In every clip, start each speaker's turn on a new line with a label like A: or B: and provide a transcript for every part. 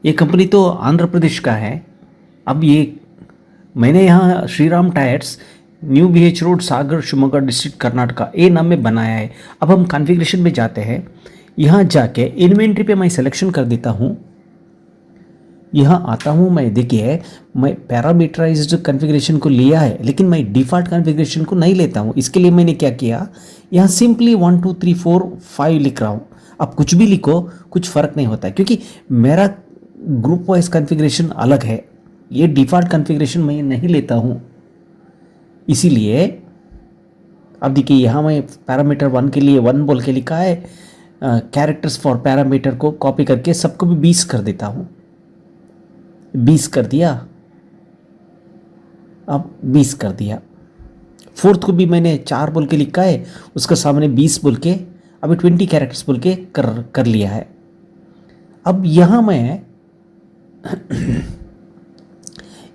A: ये कंपनी तो आंध्र प्रदेश का है। अब ये मैंने यहाँ Shriram tyres new BH road Sagar Shivamogga district Karnataka ये नाम में बनाया है। अब हम कॉन्फ़िगरेशन में जाते हैं। यहाँ जाके इन्वेंट्री पे मैं सिलेक्शन कर देता हूँ। यहाँ आता हूँ मैं, देखिए मैं पैरामीटराइज्ड कॉन्फ़िगरेशन को लिया है लेकिन मैं डिफ़ॉल्ट कॉन्फ़िगरेशन को नहीं लेता हूँ। इसके लिए मैंने क्या किया, यहाँ सिंपली 1 2 3 4 5 लिख रहा हूँ। आप कुछ भी लिखो, कुछ फ़र्क नहीं होता है क्योंकि मेरा ग्रुप वाइज कॉन्फ़िगरेशन अलग है। ये डिफ़ॉल्ट कॉन्फ़िगरेशन मैं नहीं लेता हूँ। इसीलिए अब देखिए यहाँ मैं पैरामीटर 1 के लिए 1 बोल के लिखा है। कैरेक्टर्स फॉर पैरामीटर को कॉपी करके सबको भी 20 कर देता हूँ। 20 कर दिया, अब 20 कर दिया। फोर्थ को भी मैंने 4 बोल के लिखा है, उसका सामने 20 बोल के अभी 20 कैरेक्टर्स बोल के कर लिया है। अब यहाँ मैं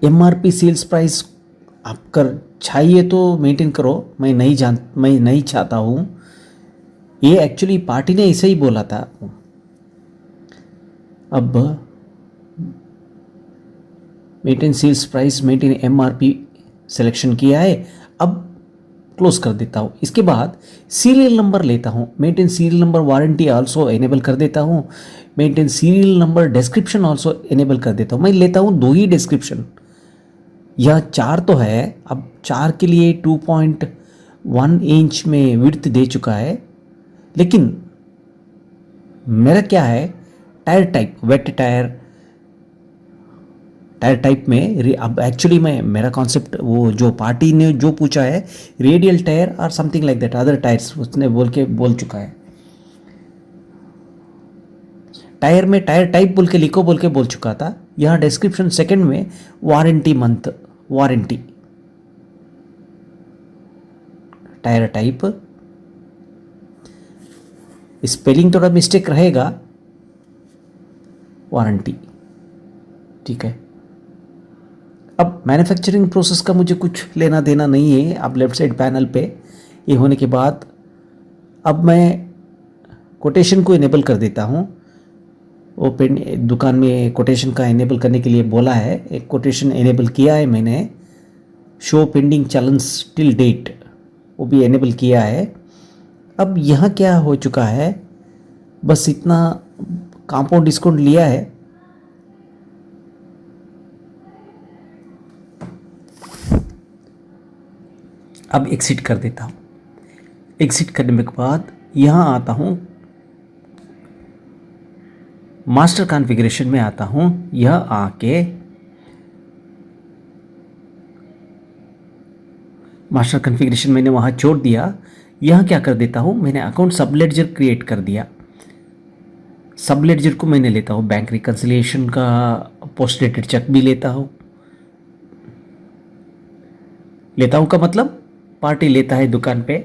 A: MRP सेल्स प्राइस आप कर चाहिए तो मेंटेन करो, मैं नहीं चाहता हूँ। ये एक्चुअली पार्टी ने ऐसे ही बोला था। अब maintain sales price, maintain MRP selection किया है। अब क्लोज कर देता हूँ। इसके बाद सीरियल नंबर लेता हूँ, maintain serial number warranty also enable कर देता हूँ। Maintain serial number description also enable कर देता हूँ। मैं लेता हूँ 2 ही डिस्क्रिप्शन। यह 4 तो है, अब 4 के लिए 2.1 इंच में विड्थ दे चुका है। लेकिन मेरा क्या है, tyre type wet tyre type में अब एक्चुअली मेरा कॉन्सेप्ट वो जो पार्टी ने जो पूछा है रेडियल टायर और something like that other tyres उसने बोल चुका है। टायर में टायर टाइप बोल के लिखो बोल के बोल चुका था। यहाँ डिस्क्रिप्शन सेकंड में warranty month, warranty tyre type, spelling थोड़ा मिस्टेक रहेगा, वारंटी, ठीक है। अब मैन्युफैक्चरिंग प्रोसेस का मुझे कुछ लेना देना नहीं है। अब लेफ्ट साइड पैनल पे ये होने के बाद अब मैं कोटेशन को इनेबल कर देता हूँ। वो दुकान में कोटेशन का इनेबल करने के लिए बोला है, एक कोटेशन इनेबल किया है मैंने। Show pending challenge till date वो भी इनेबल किया है। अब यहाँ क्या हो चुका है, बस इतना कंपाउंड डिस्काउंट लिया है। अब एग्जिट कर देता हूँ। एग्जिट करने के बाद यहाँ आता हूँ, मास्टर कॉन्फ़िगरेशन में आता हूँ। यह आके मास्टर कॉन्फ़िगरेशन मैंने वहाँ छोड़ दिया। यहाँ क्या कर देता हूँ, मैंने अकाउंट सब लेडजर क्रिएट कर दिया। सब लेडजर को मैंने लेता हूँ, बैंक रिकन्सिलिएशन का पोस्ट डेटेड चेक भी लेता हूँ का मतलब पार्टी लेता है दुकान पे।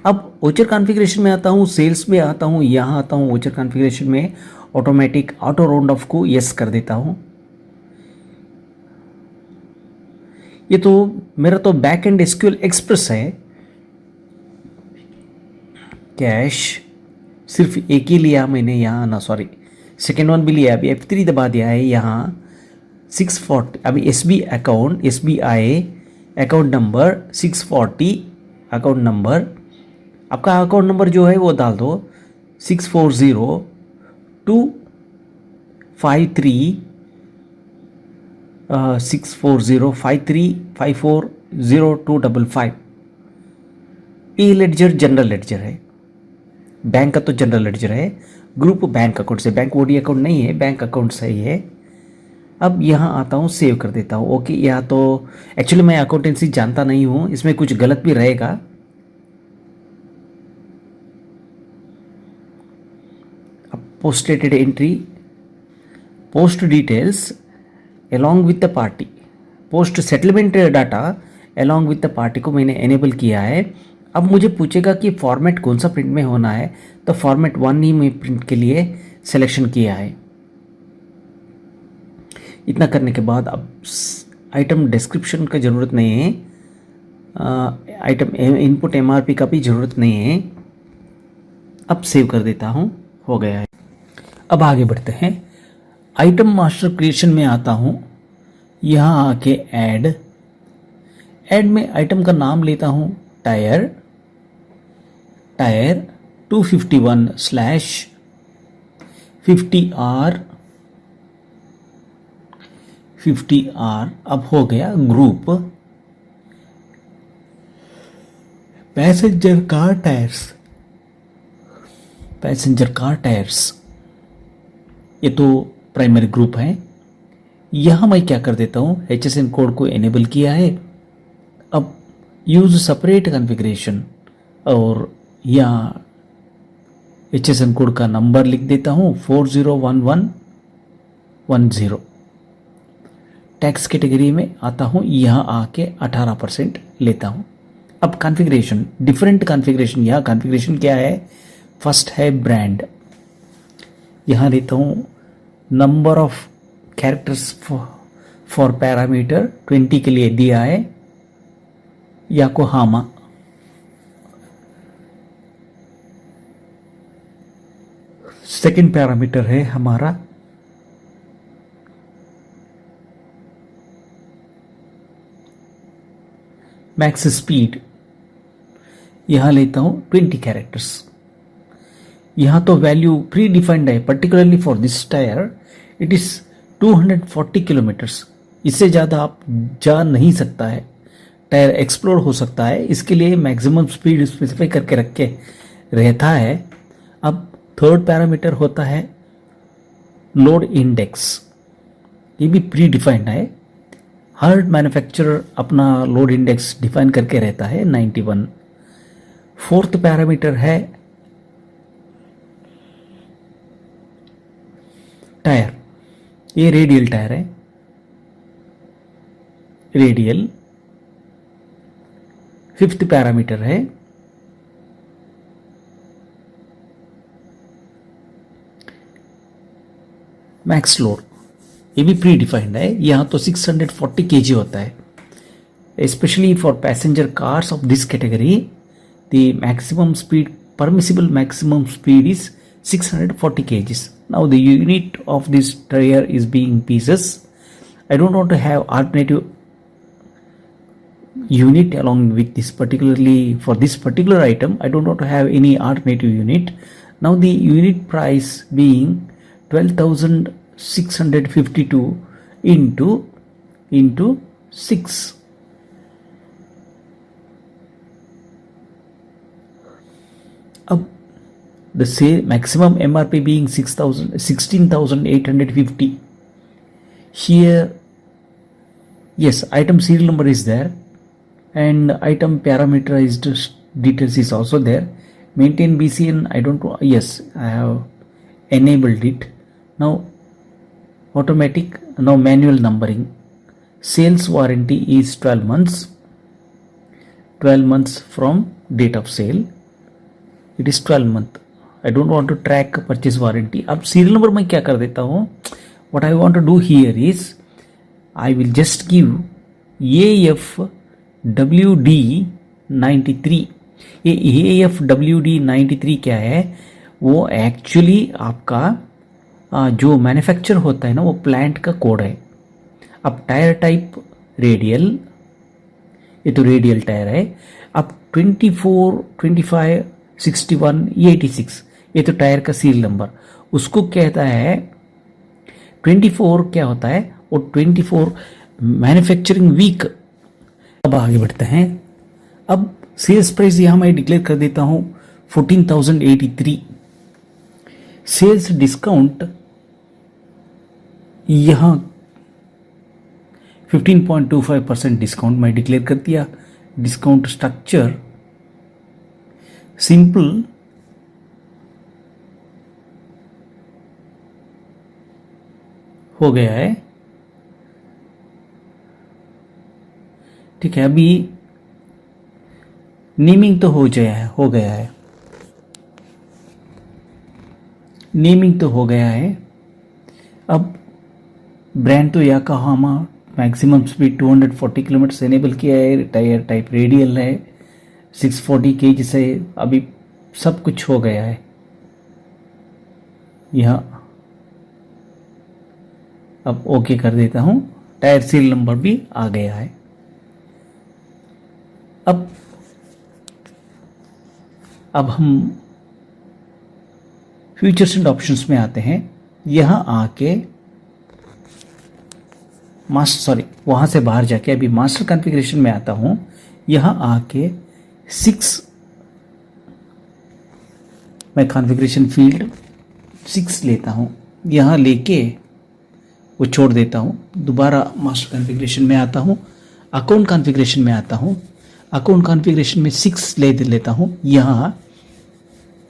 A: अब ओचर कॉन्फ़िगरेशन में आता हूँ, सेल्स में आता हूँ, यहाँ आता हूँ ओचर कॉन्फ़िगरेशन में ऑटोमेटिक ऑटो राउंड ऑफ को यस कर देता हूँ। ये तो मेरा तो बैक एंड SQL एक्सप्रेस है। कैश सिर्फ एक ही लिया मैंने यहाँ, ना सॉरी सेकेंड वन भी लिया, अभी F3 दबा दिया है। यहाँ 640 अभी SBI account number 640 account number, आपका अकाउंट नंबर जो है वो डाल दो 64053540255। ये लेडजर जनरल लेडजर है, बैंक का तो जनरल लेडजर है। ग्रुप बैंक अकाउंट से, बैंक OD अकाउंट नहीं है, बैंक अकाउंट से ही है। अब यहाँ आता हूँ, सेव कर देता हूँ। ओके, यहाँ तो एक्चुअली मैं अकाउंटेंसी जानता नहीं हूँ, इसमें कुछ गलत भी रहेगा। अब post dated entry, post details along with the party, post settlement data along with the party को मैंने एनेबल किया है। अब मुझे पूछेगा कि फॉर्मेट कौन सा प्रिंट में होना है, तो फॉर्मेट 1 ही मैं प्रिंट के लिए सिलेक्शन किया है। इतना करने के बाद अब आइटम डिस्क्रिप्शन का ज़रूरत नहीं है, आइटम इनपुट MRP का भी ज़रूरत नहीं है। अब सेव कर देता हूँ, हो गया है। अब आगे बढ़ते हैं। आइटम मास्टर क्रिएशन में आता हूँ, यहाँ आके ऐड में आइटम का नाम लेता हूँ टायर 251/50R 50R। अब हो गया ग्रुप पैसेंजर कार टायर्स, ये तो प्राइमरी ग्रुप है। यहां मैं क्या कर देता हूं, HSN कोड को एनेबल किया है। अब यूज सेपरेट कॉन्फ़िगरेशन और यहाँ HSN कोड का नंबर लिख देता हूं 401110। टैक्स कैटेगरी में आता हूं, यहां आके 18% लेता हूं। अब कॉन्फ़िगरेशन, डिफरेंट कॉन्फ़िगरेशन, यहाँ कॉन्फ़िगरेशन क्या है, फर्स्ट है ब्रांड, यहाँ लेता हूं number of characters for parameter 20 के लिए दिया है याकोहामा। सेकंड पैरामीटर है हमारा मैक्स स्पीड, यहां लेता हूं 20 कैरेक्टर्स। यहां तो वैल्यू प्री डिफाइंड है, particularly for this tyre it is 240 kilometres, इससे ज़्यादा आप जा नहीं सकता है, टायर एक्सप्लोर हो सकता है, इसके लिए मैक्सिमम स्पीड स्पेसिफाई करके रख के रहता है। अब थर्ड पैरामीटर होता है लोड इंडेक्स, ये भी प्री डिफाइंड है, हर मैन्युफैक्चरर अपना लोड इंडेक्स डिफाइन करके रहता है 91। फोर्थ पैरामीटर है टायर, ये रेडियल टायर है, रेडियल। फिफ्थ पैरामीटर है मैक्स लोड, ये भी प्री डिफाइंड है, यहां तो 640 kg होता है। Specially for passenger cars of this category the maximum speed, permissible maximum speed is 640 kgs. Now the unit of this tire is being pieces. I don't want to have alternative unit along with this, particularly for this particular item I don't want to have any alternative unit. Now the unit price being 12,652 into 6. अब the sale maximum MRP being 16,850. Here, yes, item serial number is there and item parameterized details is also there. Maintain BCN, I don't know, yes, I have enabled it. Now automatic, now manual numbering. Sales warranty is 12 months. 12 months from date of sale. It is 12 month. I don't want to track purchase warranty. अब serial number मैं क्या कर देता हूँ, what I want to do here is I will just give AFWD 93. ये AFWD 93 क्या है, वो एक्चुअली आपका जो मैन्युफैक्चर होता है ना, वो प्लांट का कोड है। अब टायर टाइप रेडियल, ये तो रेडियल टायर है। अब 24, 25, 61, ये 86, ये तो टायर का सीरियल नंबर, उसको कहता है 24 क्या होता है, वो 24 मैन्युफैक्चरिंग वीक। अब आगे बढ़ते हैं। अब सेल्स प्राइस यहां मैं डिक्लेयर कर देता हूं 14,083। सेल्स डिस्काउंट यहां 15.25% डिस्काउंट मैं डिक्लेयर कर दिया। डिस्काउंट स्ट्रक्चर सिंपल, हो गया है, ठीक है। अभी नेमिंग तो हो गया है, नेमिंग तो हो गया है। अब ब्रांड तो Yokohama, maximum speed 240 kilometre enable किया है, टायर टाइप रेडियल है, 640 kg से अभी सब कुछ हो गया है। यहाँ अब ओके कर देता हूँ, टायर सीरियल नंबर भी आ गया है। अब हम फीचर्स एंड ऑप्शंस में आते हैं। यहाँ आके वहाँ से बाहर जाके अभी मास्टर कॉन्फ़िगरेशन में आता हूँ। यहाँ आके 6 मैं कॉन्फ़िगरेशन फील्ड 6 लेता हूँ, यहाँ लेके वो छोड़ देता हूँ। दोबारा मास्टर कॉन्फ़िगरेशन में आता हूँ, अकाउंट कॉन्फ़िगरेशन में आता हूँ। अकाउंट कॉन्फ़िगरेशन में 6 ले लेता हूँ। यहाँ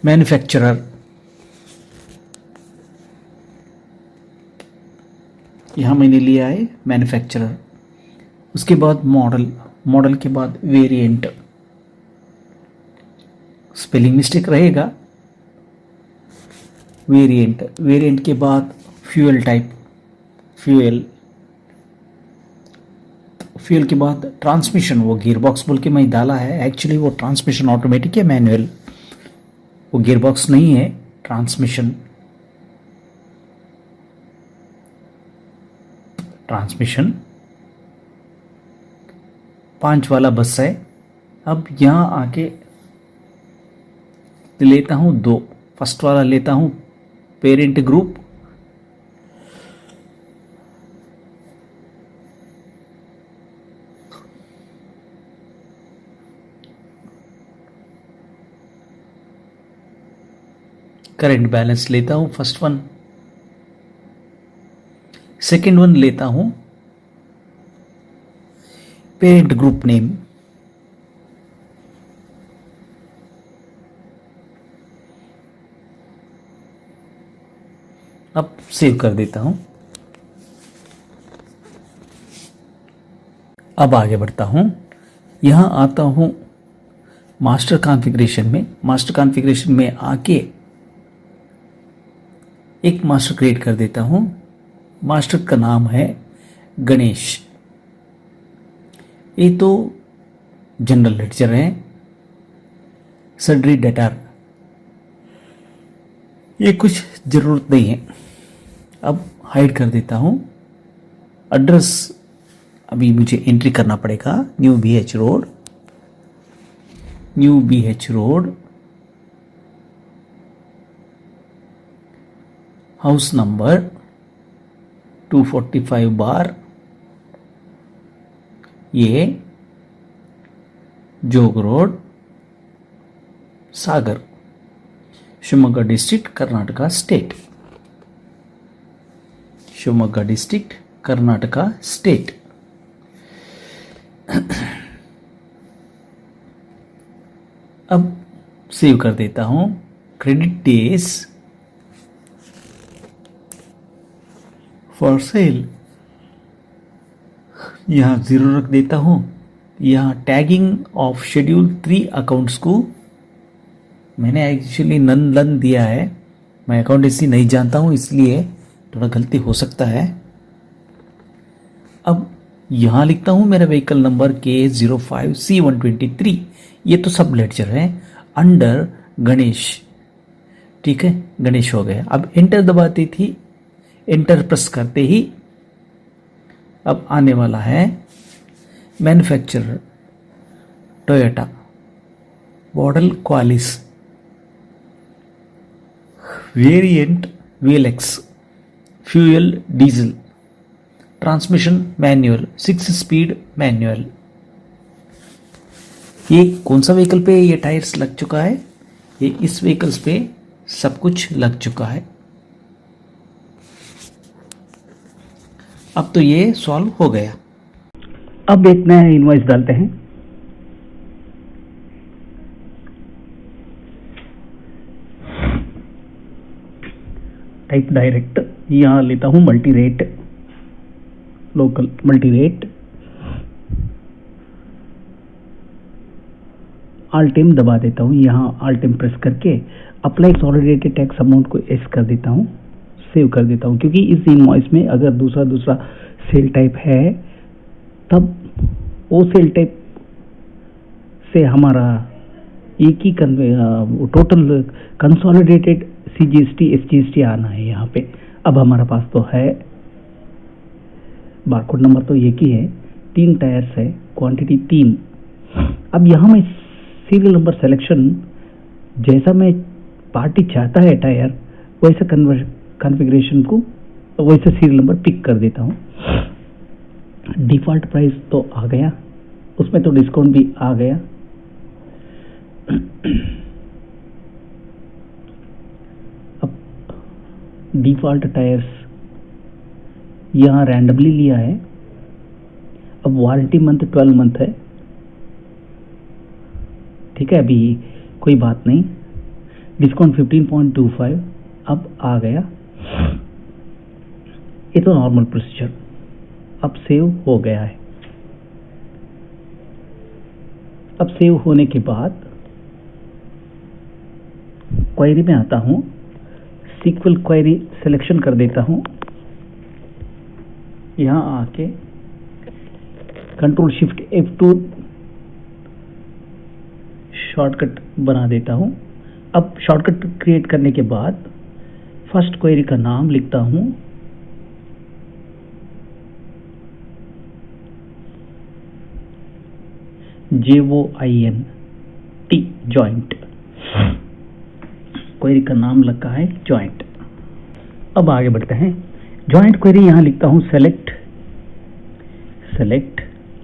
A: मैन्युफैक्चरर, यहाँ मैंने लिया है मैन्युफैक्चरर। उसके बाद मॉडल, मॉडल के बाद वेरिएंट, स्पेलिंग मिस्टेक रहेगा। वेरिएंट, वेरिएंट के बाद फ्यूल टाइप, फ्यूल के बाद ट्रांसमिशन। वो गियरबॉक्स बोल के मैं डाला है, एक्चुअली वो ट्रांसमिशन ऑटोमेटिक है मैनुअल, वो गियरबॉक्स नहीं है, ट्रांसमिशन। ट्रांसमिशन 5 वाला बस है। अब यहाँ आके लेता हूँ 2, फर्स्ट वाला लेता हूँ पेरेंट ग्रुप, करंट बैलेंस लेता हूँ फर्स्ट वन। सेकेंड वन लेता हूँ पेरेंट ग्रुप नेम, अब सेव कर देता हूं। अब आगे बढ़ता हूं, यहां आता हूं मास्टर कॉन्फ़िगरेशन में। मास्टर कॉन्फ़िगरेशन में आके एक मास्टर क्रिएट कर देता हूं। मास्टर का नाम है गणेश। ये तो जनरल लेडजर है, सड्री डेटर, ये कुछ ज़रूरत नहीं है। अब हाइड कर देता हूँ। एड्रेस अभी मुझे एंट्री करना पड़ेगा, new BH road, new BH road, house number 245 बार, ये Jog road, Sagar, Shivamogga district, Karnataka state. Shivamogga district, Karnataka state. अब सेव कर देता हूं। क्रेडिट डेज फॉर सेल यहां 0 रख देता हूं। यहां टैगिंग ऑफ शेड्यूल 3 अकाउंट्स को मैंने एक्चुअली नन दिया है। मैं अकाउंटेंसी नहीं जानता हूं, इसलिए थोड़ा गलती हो सकता है। अब यहां लिखता हूं मेरा व्हीकल नंबर K05C123, ये तो सब लेडजर है अंडर गणेश। ठीक है, गणेश हो गया। अब एंटर दबाती थी, एंटर प्रेस करते ही अब आने वाला है manufacturer Toyota, model Qualis, variant VLX, fuel diesel, transmission manual, 6 speed manual. ये कौन सा व्हीकल पे ये टायर्स लग चुका है? ये इस व्हीकल्स पे सब कुछ लग चुका है। अब तो ये सॉल्व हो गया। अब एक नया इनवॉइस डालते हैं। टाइप डायरेक्ट, यहाँ लेता हूँ multi rate, local multi rate, आल्टेम दबा देता हूँ। यहाँ आल्टेम प्रेस करके अप्लाई सॉलिडेटेड टैक्स अमाउंट को एस कर देता हूँ, सेव कर देता हूँ। क्योंकि इस इनवॉइस में अगर दूसरा सेल टाइप है तब वो सेल टाइप से हमारा एक ही टोटल कंसोलिडेटेड CGST SGST आना है यहाँ पे। अब हमारा पास तो है बारकोड नंबर तो एक ही है, 3 टायर्स है, क्वांटिटी 3। अब यहाँ मैं सीरियल नंबर सिलेक्शन जैसा मैं पार्टी चाहता है टायर, वैसा कॉन्फ़िगरेशन को वैसे सीरियल नंबर पिक कर देता हूँ। डिफ़ॉल्ट प्राइस तो आ गया, उसमें तो डिस्काउंट भी आ गया। अब डिफ़ॉल्ट टायर्स यहाँ रैंडमली लिया है। अब वारंटी मंथ 12 मंथ है, ठीक है, अभी कोई बात नहीं। डिस्काउंट 15.25 अब आ गया। ये तो नॉर्मल प्रोसीजर। अब सेव हो गया है। अब सेव होने के बाद क्वेरी में आता हूँ, सीक्वल क्वेरी सिलेक्शन कर देता हूँ। यहाँ आके कंट्रोल शिफ्ट F2 शॉर्टकट बना देता हूँ। अब शॉर्टकट क्रिएट करने के बाद फर्स्ट क्वेरी का नाम लिखता हूँ JOINT, जॉइंट। क्वेरी का नाम लगा है जॉइंट। अब आगे बढ़ते हैं। जॉइंट क्वेरी यहाँ लिखता हूँ सेलेक्ट।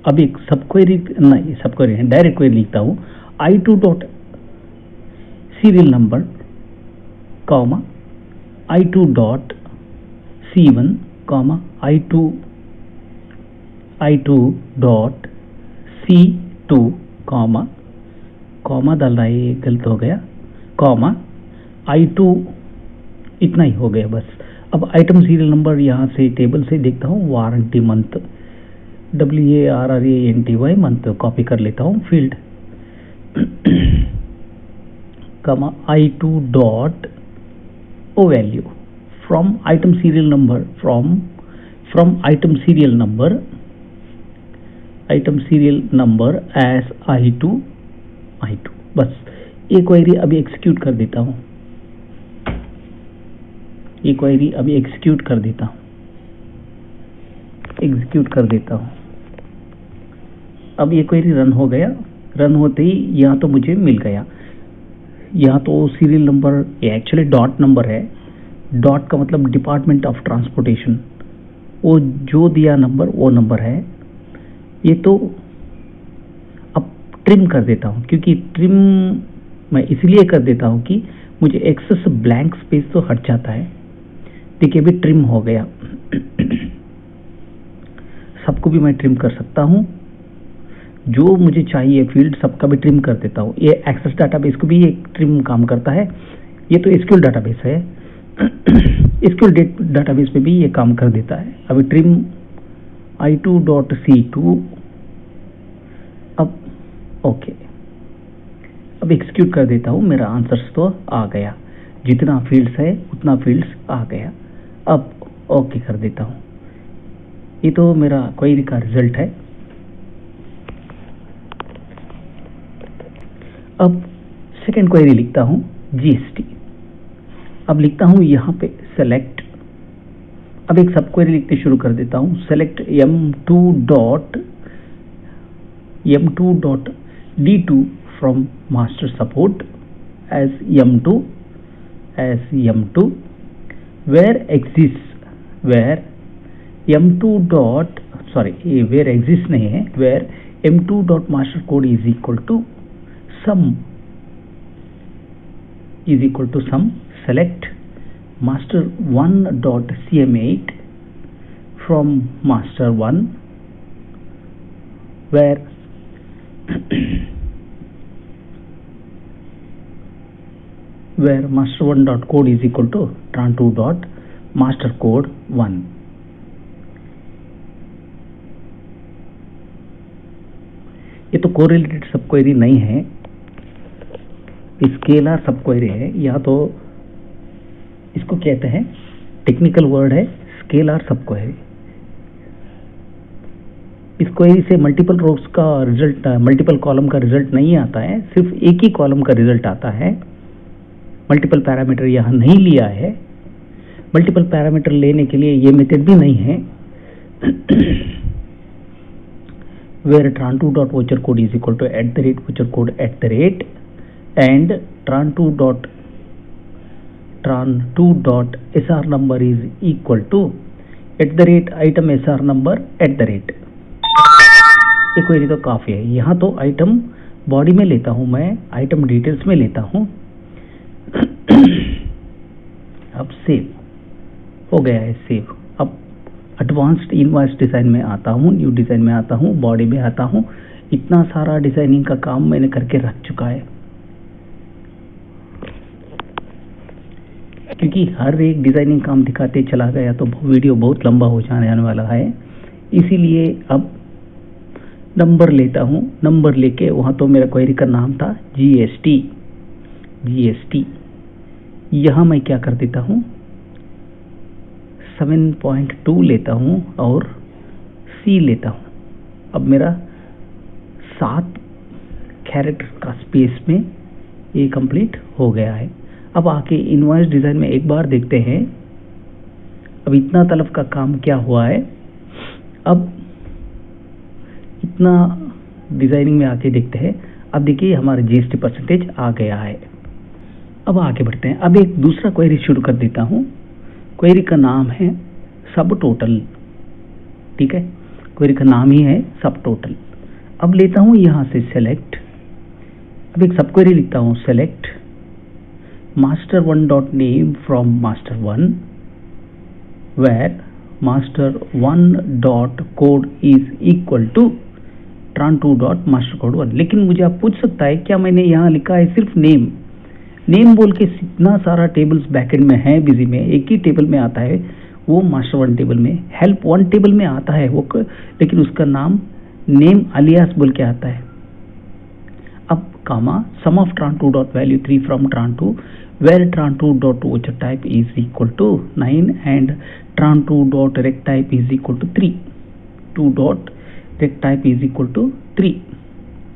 A: अब एक सब क्वेरी नहीं, सब क्वेरी है, डायरेक्ट क्वेरी लिखता हूँ I2 dot serial number comma I2 dot C1 comma I2 dot C2 comma डालना, ये गलत हो गया, कॉमा I2, इतना ही हो गया बस। अब आइटम सीरियल नंबर यहाँ से टेबल से देखता हूँ, warranty month WARRANTY month copy कर लेता हूँ, field comma I2 dot O value from item serial number, from item serial number as I2। बस ये क्वेरी अभी एग्जीक्यूट कर देता हूँ। अब ये क्वेरी रन हो गया। रन होते ही यहाँ तो मुझे मिल गया। यहाँ तो सीरियल नंबर, ये एक्चुअली डॉट नंबर है। डॉट का मतलब डिपार्टमेंट ऑफ ट्रांसपोर्टेशन, वो जो दिया नंबर वो नंबर है। ये तो अब ट्रिम कर देता हूँ, क्योंकि ट्रिम मैं इसलिए कर देता हूँ कि मुझे एक्सेस ब्लैंक स्पेस तो हट जाता है। देखिए अभी ट्रिम हो गया। सबको भी मैं ट्रिम कर सकता हूँ, जो मुझे चाहिए फील्ड सबका भी ट्रिम कर देता हूँ। ये एक्सेस डाटाबेस को भी एक ट्रिम काम करता है। ये तो एसक्यूएल डाटाबेस है, एसक्यूएल डाटाबेस पे भी ये काम कर देता है। अभी ट्रिम I2 डॉट C2। अब ओके, अब एक्सिक्यूट कर देता हूँ। मेरा आंसर्स तो आ गया, जितना फील्ड्स है उतना फील्ड्स आ गया। अब ओके कर देता हूँ। ये तो मेरा क्वेरी का रिजल्ट है। अब सेकेंड क्वेरी लिखता हूँ GST। अब लिखता हूँ यहाँ पे सेलेक्ट। अब एक सब क्वेरी लिखते शुरू कर देता हूँ। Select M2 dot D2 from master support as M2 where M2 dot, sorry ये where exists नहीं है, where M2 dot master code is equal to sum select master1 dot CM8 from master1 where master1 dot code is equal to tran2 dot master code 1। ये तो correlated सब query नहीं है, scalar सब query है। या तो इसको कहते हैं, टेक्निकल वर्ड है स्केलर सब क्वेरी। इस क्वेरी से मल्टीपल रोज का रिजल्ट, मल्टीपल कॉलम का रिजल्ट नहीं आता है, सिर्फ एक ही कॉलम का रिजल्ट आता है। मल्टीपल पैरामीटर यहाँ नहीं लिया है। मल्टीपल पैरामीटर लेने के लिए ये मेथड भी नहीं है। where tran2 dot voucher code is equal to @ voucher code and tran2 dot sr number is equal to @item sr number ये क्वेरी तो काफ़ी है। यहाँ तो आइटम बॉडी में लेता हूँ, मैं आइटम डिटेल्स में लेता हूँ। अब सेव हो गया है, सेव। अब एडवांस्ड इनवॉइस डिज़ाइन में आता हूँ, न्यू डिज़ाइन में आता हूँ, बॉडी में आता हूँ। इतना सारा डिज़ाइनिंग का काम मैंने करके रख चुका है, क्योंकि हर एक डिज़ाइनिंग काम दिखाते चला गया तो वीडियो बहुत लंबा हो जाने वाला है। इसीलिए अब नंबर लेता हूँ, नंबर लेके वहाँ तो मेरा क्वेरी का नाम था GST। यहाँ मैं क्या कर देता हूँ, 7.2 लेता हूँ और C लेता हूँ। अब मेरा 7 कैरेक्टर का स्पेस में ये कंप्लीट हो गया है। अब आके इनवॉइस डिज़ाइन में एक बार देखते हैं अब इतना तलब का काम क्या हुआ है। अब इतना डिज़ाइनिंग में आके देखते हैं। अब देखिए हमारा GST परसेंटेज आ गया है। अब आगे बढ़ते हैं। अब एक दूसरा क्वेरी शुरू कर देता हूँ। क्वेरी का नाम है सब टोटल, ठीक है, क्वेरी का नाम ही है सब टोटल। अब लेता हूँ यहाँ से सेलेक्ट, अब एक सब क्वेरी लिखता हूँ, select master1 dot name from master1 where master1 dot code is equal to tran2 dot master code 1। लेकिन मुझे आप पूछ सकता है क्या मैंने यहाँ लिखा है सिर्फ नेम बोल के इतना सारा टेबल्स बैकएंड में है, बिजी में एक ही टेबल में आता है, वो master1 टेबल में, help1 टेबल में आता है वो, लेकिन उसका नाम नेम अलियास बोल के आता है। अब कामा sum of tran2 dot value 3 from tran2 where tran2 dot voucher type is equal to 9 and tran2 dot rect type is equal to 3, 2 dot rect type is equal to 3।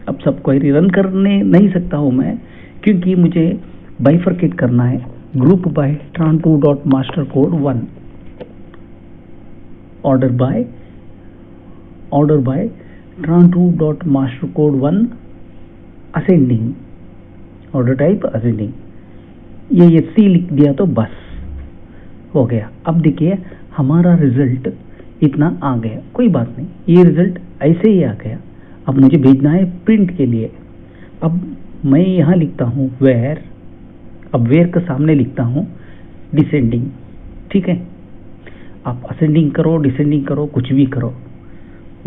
A: अब सब query run करने नहीं सकता हूँ मैं, क्योंकि मुझे bifurcate करना है। Group by tran2 dot master code 1, order by tran2 dot master code 1 ascending, order type ascending. ये C लिख दिया तो बस हो गया। अब देखिए हमारा रिजल्ट इतना आ गया, कोई बात नहीं, ये रिजल्ट ऐसे ही आ गया। अब मुझे भेजना है प्रिंट के लिए। अब मैं यहाँ लिखता हूँ वेयर, अब वेयर के सामने लिखता हूँ डिसेंडिंग, ठीक है। आप असेंडिंग करो, डिसेंडिंग करो, कुछ भी करो,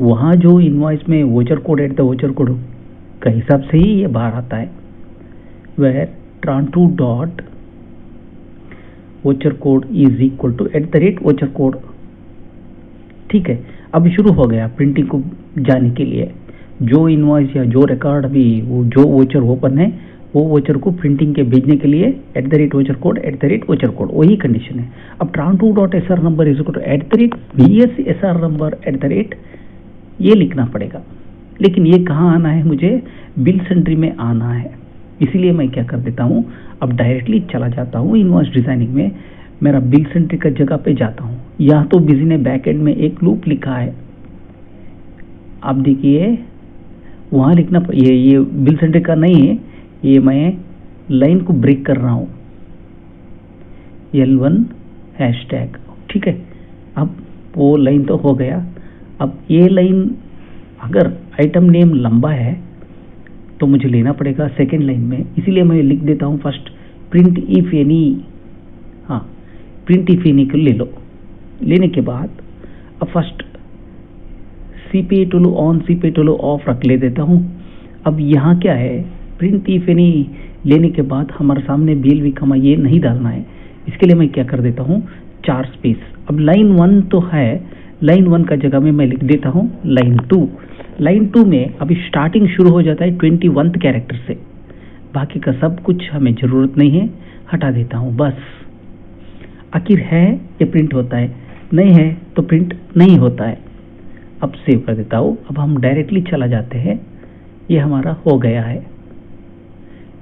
A: वहाँ जो इनवॉइस में voucher code at the voucher code का हिसाब से ही ये बाहर आता है। Where tran2 dot voucher code is equal to @voucher code, ठीक है। अब शुरू हो गया प्रिंटिंग को जाने के लिए। जो इनवॉइस या जो रिकॉर्ड अभी वो जो वोचर ओपन है वो वोचर को प्रिंटिंग के भेजने के लिए @voucher code वही कंडीशन है। अब tran2 dot sr number is equal to @vsr number ये लिखना पड़ेगा, लेकिन ये कहाँ आना है, मुझे बिल सेंट्री में आना है। इसीलिए मैं क्या कर देता हूँ, अब डायरेक्टली चला जाता हूँ इनवॉइस डिज़ाइनिंग में, मेरा बिल सेंट्री का जगह पे जाता हूँ। यहाँ तो बिजी ने बैक एंड में एक लूप लिखा है, आप देखिए वहाँ लिखना, ये बिल सेंट्री का नहीं है, ये मैं लाइन को ब्रेक कर रहा हूँ, L1 हैशटैग, ठीक है। अब वो लाइन तो हो गया। अब ये लाइन अगर आइटम नेम लंबा है तो मुझे लेना पड़ेगा सेकेंड लाइन में, इसीलिए मैं लिख देता हूँ फर्स्ट प्रिंट इफ एनी, हाँ प्रिंट इफ एनी को ले लो। लेने के बाद अब first CP on CP of रख ले देता हूँ। अब यहाँ क्या है, प्रिंट इफ एनी लेने के बाद हमारे सामने बिल भी कमा ये नहीं डालना है, इसके लिए मैं क्या कर देता हूँ 4 स्पेस। अब लाइन 1 तो है, लाइन 1 का जगह में मैं लिख देता हूँ लाइन 2। लाइन 2 में अभी स्टार्टिंग शुरू हो जाता है 21 कैरेक्टर से, बाकी का सब कुछ हमें ज़रूरत नहीं है, हटा देता हूँ बस। आखिर है ये प्रिंट होता है, नहीं है तो प्रिंट नहीं होता है। अब सेव कर देता हूँ। अब हम डायरेक्टली चला जाते हैं, ये हमारा हो गया है,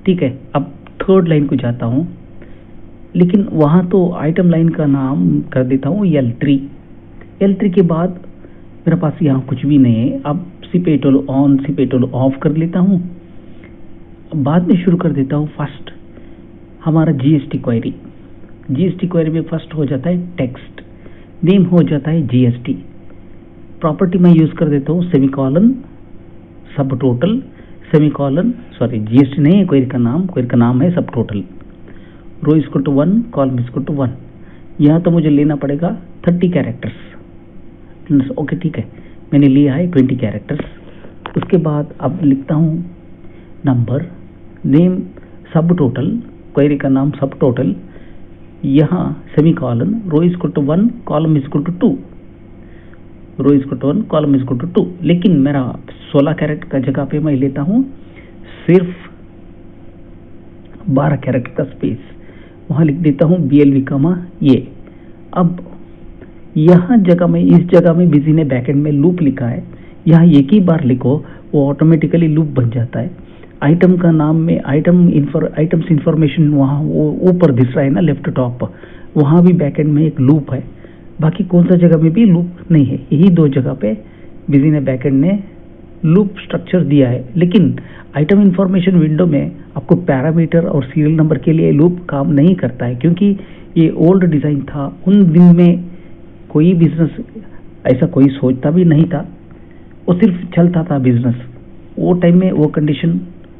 A: ठीक है। अब थर्ड लाइन को जाता हूँ, लेकिन वहाँ तो आइटम लाइन का नाम कर देता हूँ L3 के बाद मेरे पास यहाँ कुछ भी नहीं है। अब cpatol ऑन cpatol ऑफ कर लेता हूँ। बाद में शुरू कर देता हूँ। फर्स्ट हमारा जीएसटी क्वेरी, जीएसटी क्वेरी में फर्स्ट हो जाता है टेक्स्ट, नेम हो जाता है जीएसटी, प्रॉपर्टी में यूज कर देता हूँ सेमीकॉलन सब टोटल, सेमीकॉलन सॉरी जीएसटी नहीं है क्वेरी का नाम है sub total, row equal to 1, column equal to 1। यहाँ तो मुझे लेना पड़ेगा 30 कैरेक्टर्स। ओके ठीक है, मैंने लिया है 20 कैरेक्टर्स। उसके बाद अब लिखता हूँ number, name sub total, query का नाम सब टोटल, यहाँ semicolon, row equal to 1, column equal to 2, row equal to 1, column equal to 2। लेकिन मेरा 16 कैरेक्टर का जगह पे मैं लेता हूँ सिर्फ 12 कैरेक्टर का स्पेस, वहाँ लिख देता हूँ BLV कमा ये। अब यहाँ जगह में, इस जगह में बिजी ने बैकएंड में लूप लिखा है, यहाँ एक ही बार लिखो वो ऑटोमेटिकली लूप बन जाता है। आइटम का नाम में आइटम्स इंफॉर्मेशन वहाँ वो ऊपर दिख रहा है ना लेफ्ट टॉप, वहाँ भी बैकएंड में एक लूप है। बाकी कौन सा जगह में भी लूप नहीं है, यही दो जगह पे बिजी ने बैकएंड ने लूप स्ट्रक्चर दिया है। लेकिन आइटम इंफॉर्मेशन विंडो में आपको पैरामीटर और सीरियल नंबर के लिए लूप काम नहीं करता है, क्योंकि ये ओल्ड डिज़ाइन था। उन दिन में कोई बिजनेस ऐसा कोई सोचता भी नहीं था, वो सिर्फ चलता था बिजनेस। वो टाइम में वो कंडीशन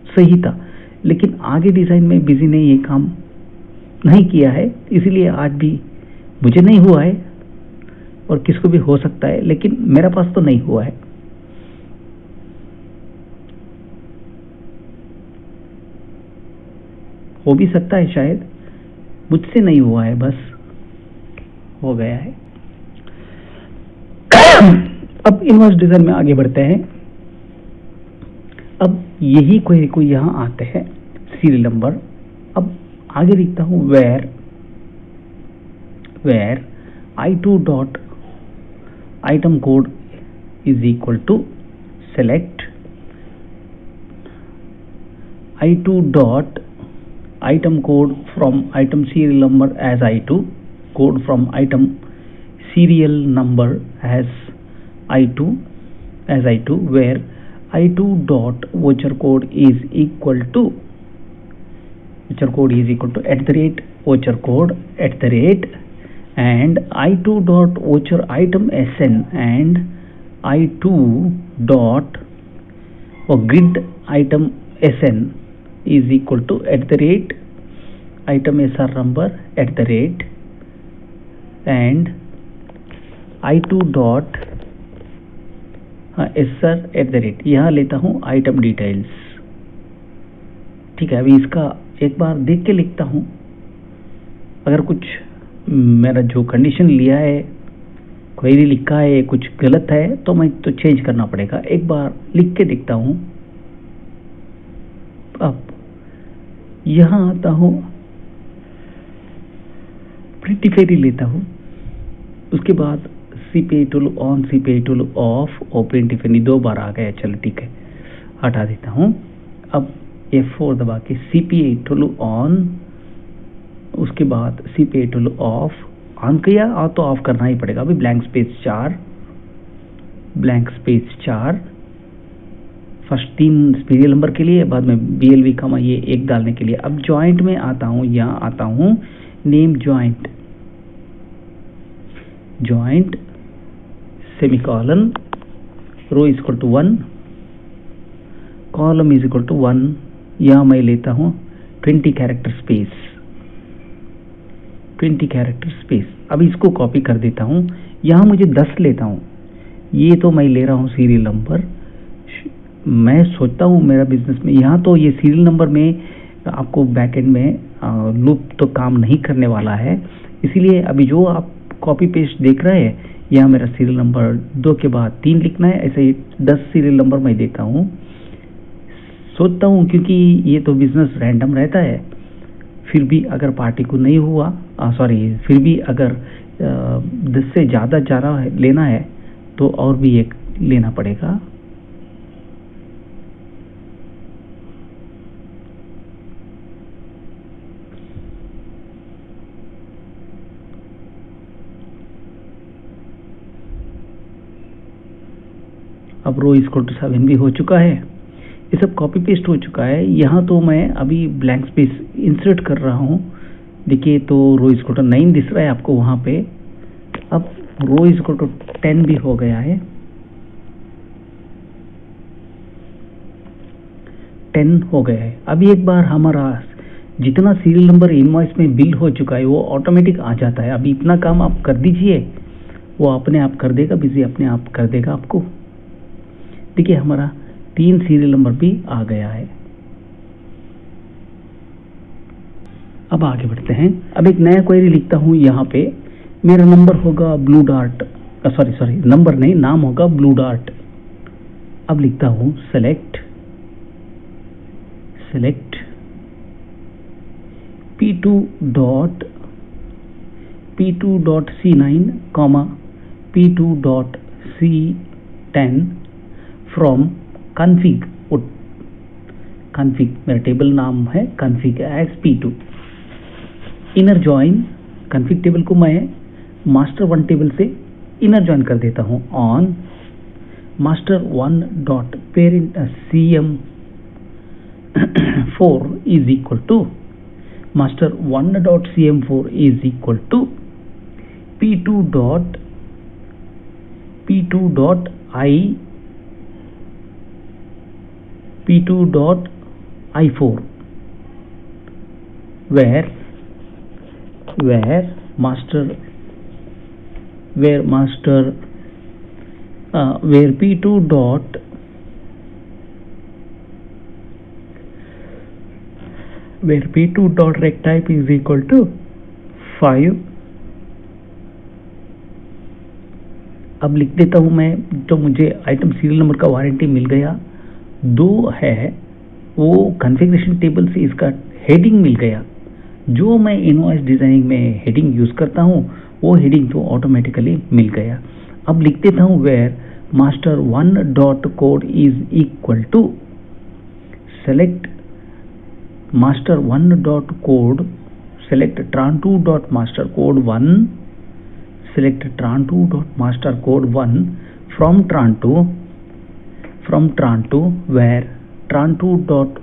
A: सही था, लेकिन आगे डिज़ाइन में बिजी ने ये काम नहीं किया है, इसीलिए आज भी मुझे नहीं हुआ है और किसको भी हो सकता है, लेकिन मेरे पास तो नहीं हुआ है। हो भी सकता है शायद, मुझसे नहीं हुआ है, बस हो गया है। अब इनवर्स डिजाइन में आगे बढ़ते हैं। अब यही क्वेरी को यहाँ आते हैं सीरियल नंबर। अब आगे लिखता हूँ where I2 dot item code is equal to select I2 dot item code from item serial number as I2, code from item serial number as I2 where I2 dot voucher code is equal to voucher code and I2 dot voucher item SN and I2 dot grid item SN is equal to item SR number and I2 dot SR यहाँ लेता हूँ item details. ठीक है, अभी इसका एक बार देख के लिखता हूँ। अगर कुछ मेरा जो कंडीशन लिया है, क्वेरी लिखा है, कुछ गलत है तो मैं तो चेंज करना पड़ेगा। एक बार लिख के देखता हूँ। अब यहाँ आता हूँ, प्रिंटी फेरी लेता हूँ, उसके बाद cpatol ऑन cpatol ऑफ और प्रिंटी फेरी 2 बार आ गया। चलो ठीक है, हटा देता हूँ। अब F4 दबा के cpatol ऑन, उसके बाद cpatol ऑफ ऑन किया और तो ऑफ करना ही पड़ेगा। अभी blank space 4 first 3 serial number के लिए, बाद में BLV कमा ये 1 डालने के लिए। अब जॉइंट में आता हूँ, यहाँ आता हूँ name joint semicolon, row is equal to 1, column is equal to 1। यहाँ मैं लेता हूँ 20 कैरेक्टर स्पेस। अब इसको कॉपी कर देता हूँ। यहाँ मुझे 10 लेता हूँ, ये तो मैं ले रहा हूँ सीरियल नंबर। मैं सोचता हूँ मेरा बिजनेस में यहाँ तो ये सीरियल नंबर में आपको बैकएंड में लूप तो काम नहीं करने वाला है, इसीलिए अभी जो आप कॉपी पेस्ट देख रहे हैं, यहाँ मेरा सीरियल नंबर 2 के बाद 3 लिखना है। ऐसे ही 10 सीरियल नंबर मैं देता हूँ। सोचता हूँ क्योंकि ये तो बिजनेस रैंडम रहता है, फिर भी अगर पार्टी को नहीं हुआ, फिर भी अगर 10 से ज़्यादा लेना है तो और भी एक लेना पड़ेगा। अब रो इक्वल टू 7 भी हो चुका है, ये सब कॉपी पेस्ट हो चुका है। यहाँ तो मैं अभी ब्लैंक स्पेस इंसर्ट कर रहा हूँ। देखिए तो रो इक्वल टू 9 दिख रहा है आपको वहाँ पे। अब रो इक्वल टू 10 भी हो गया है, 10 हो गया है। अभी एक बार हमारा जितना सीरियल नंबर इनवॉइस में बिल हो चुका है वो ऑटोमेटिक आ जाता है। अभी इतना काम आप कर दीजिए, वो अपने आप कर देगा, बिजी अपने आप कर देगा आपको। देखिए हमारा 3 सीरियल नंबर भी आ गया है। अब आगे बढ़ते हैं। अब एक नया क्वेरी लिखता हूँ। यहाँ पे मेरा नंबर होगा ब्लू डार्ट, सॉरी नंबर नहीं, नाम होगा ब्लू डार्ट। अब लिखता हूँ select p2 dot c9 p2 dot c10 from config मेरा टेबल नाम है config as p2। Inner join config table को मैं master 1 टेबल से इनर ज्वाइन कर देता हूँ on master 1 dot parent cm4 is equal to master 1 dot cm4 is equal to p2 dot i4 where p2 dot rect type is equal to 5। अब लिख देता हूं मैं, जो मुझे आइटम सीरियल नंबर का वारंटी मिल गया 2 है, वो कॉन्फ़िगरेशन टेबल से इसका हेडिंग मिल गया। जो मैं इनवॉइस डिजाइनिंग में हेडिंग यूज करता हूं वो हेडिंग तो ऑटोमेटिकली मिल गया। अब लिख देता हूं where master 1 dot code is equal to select master 1 dot code, select tran2 dot master code 1, select tran2 dot master code 1 from tran2 where tran2 dot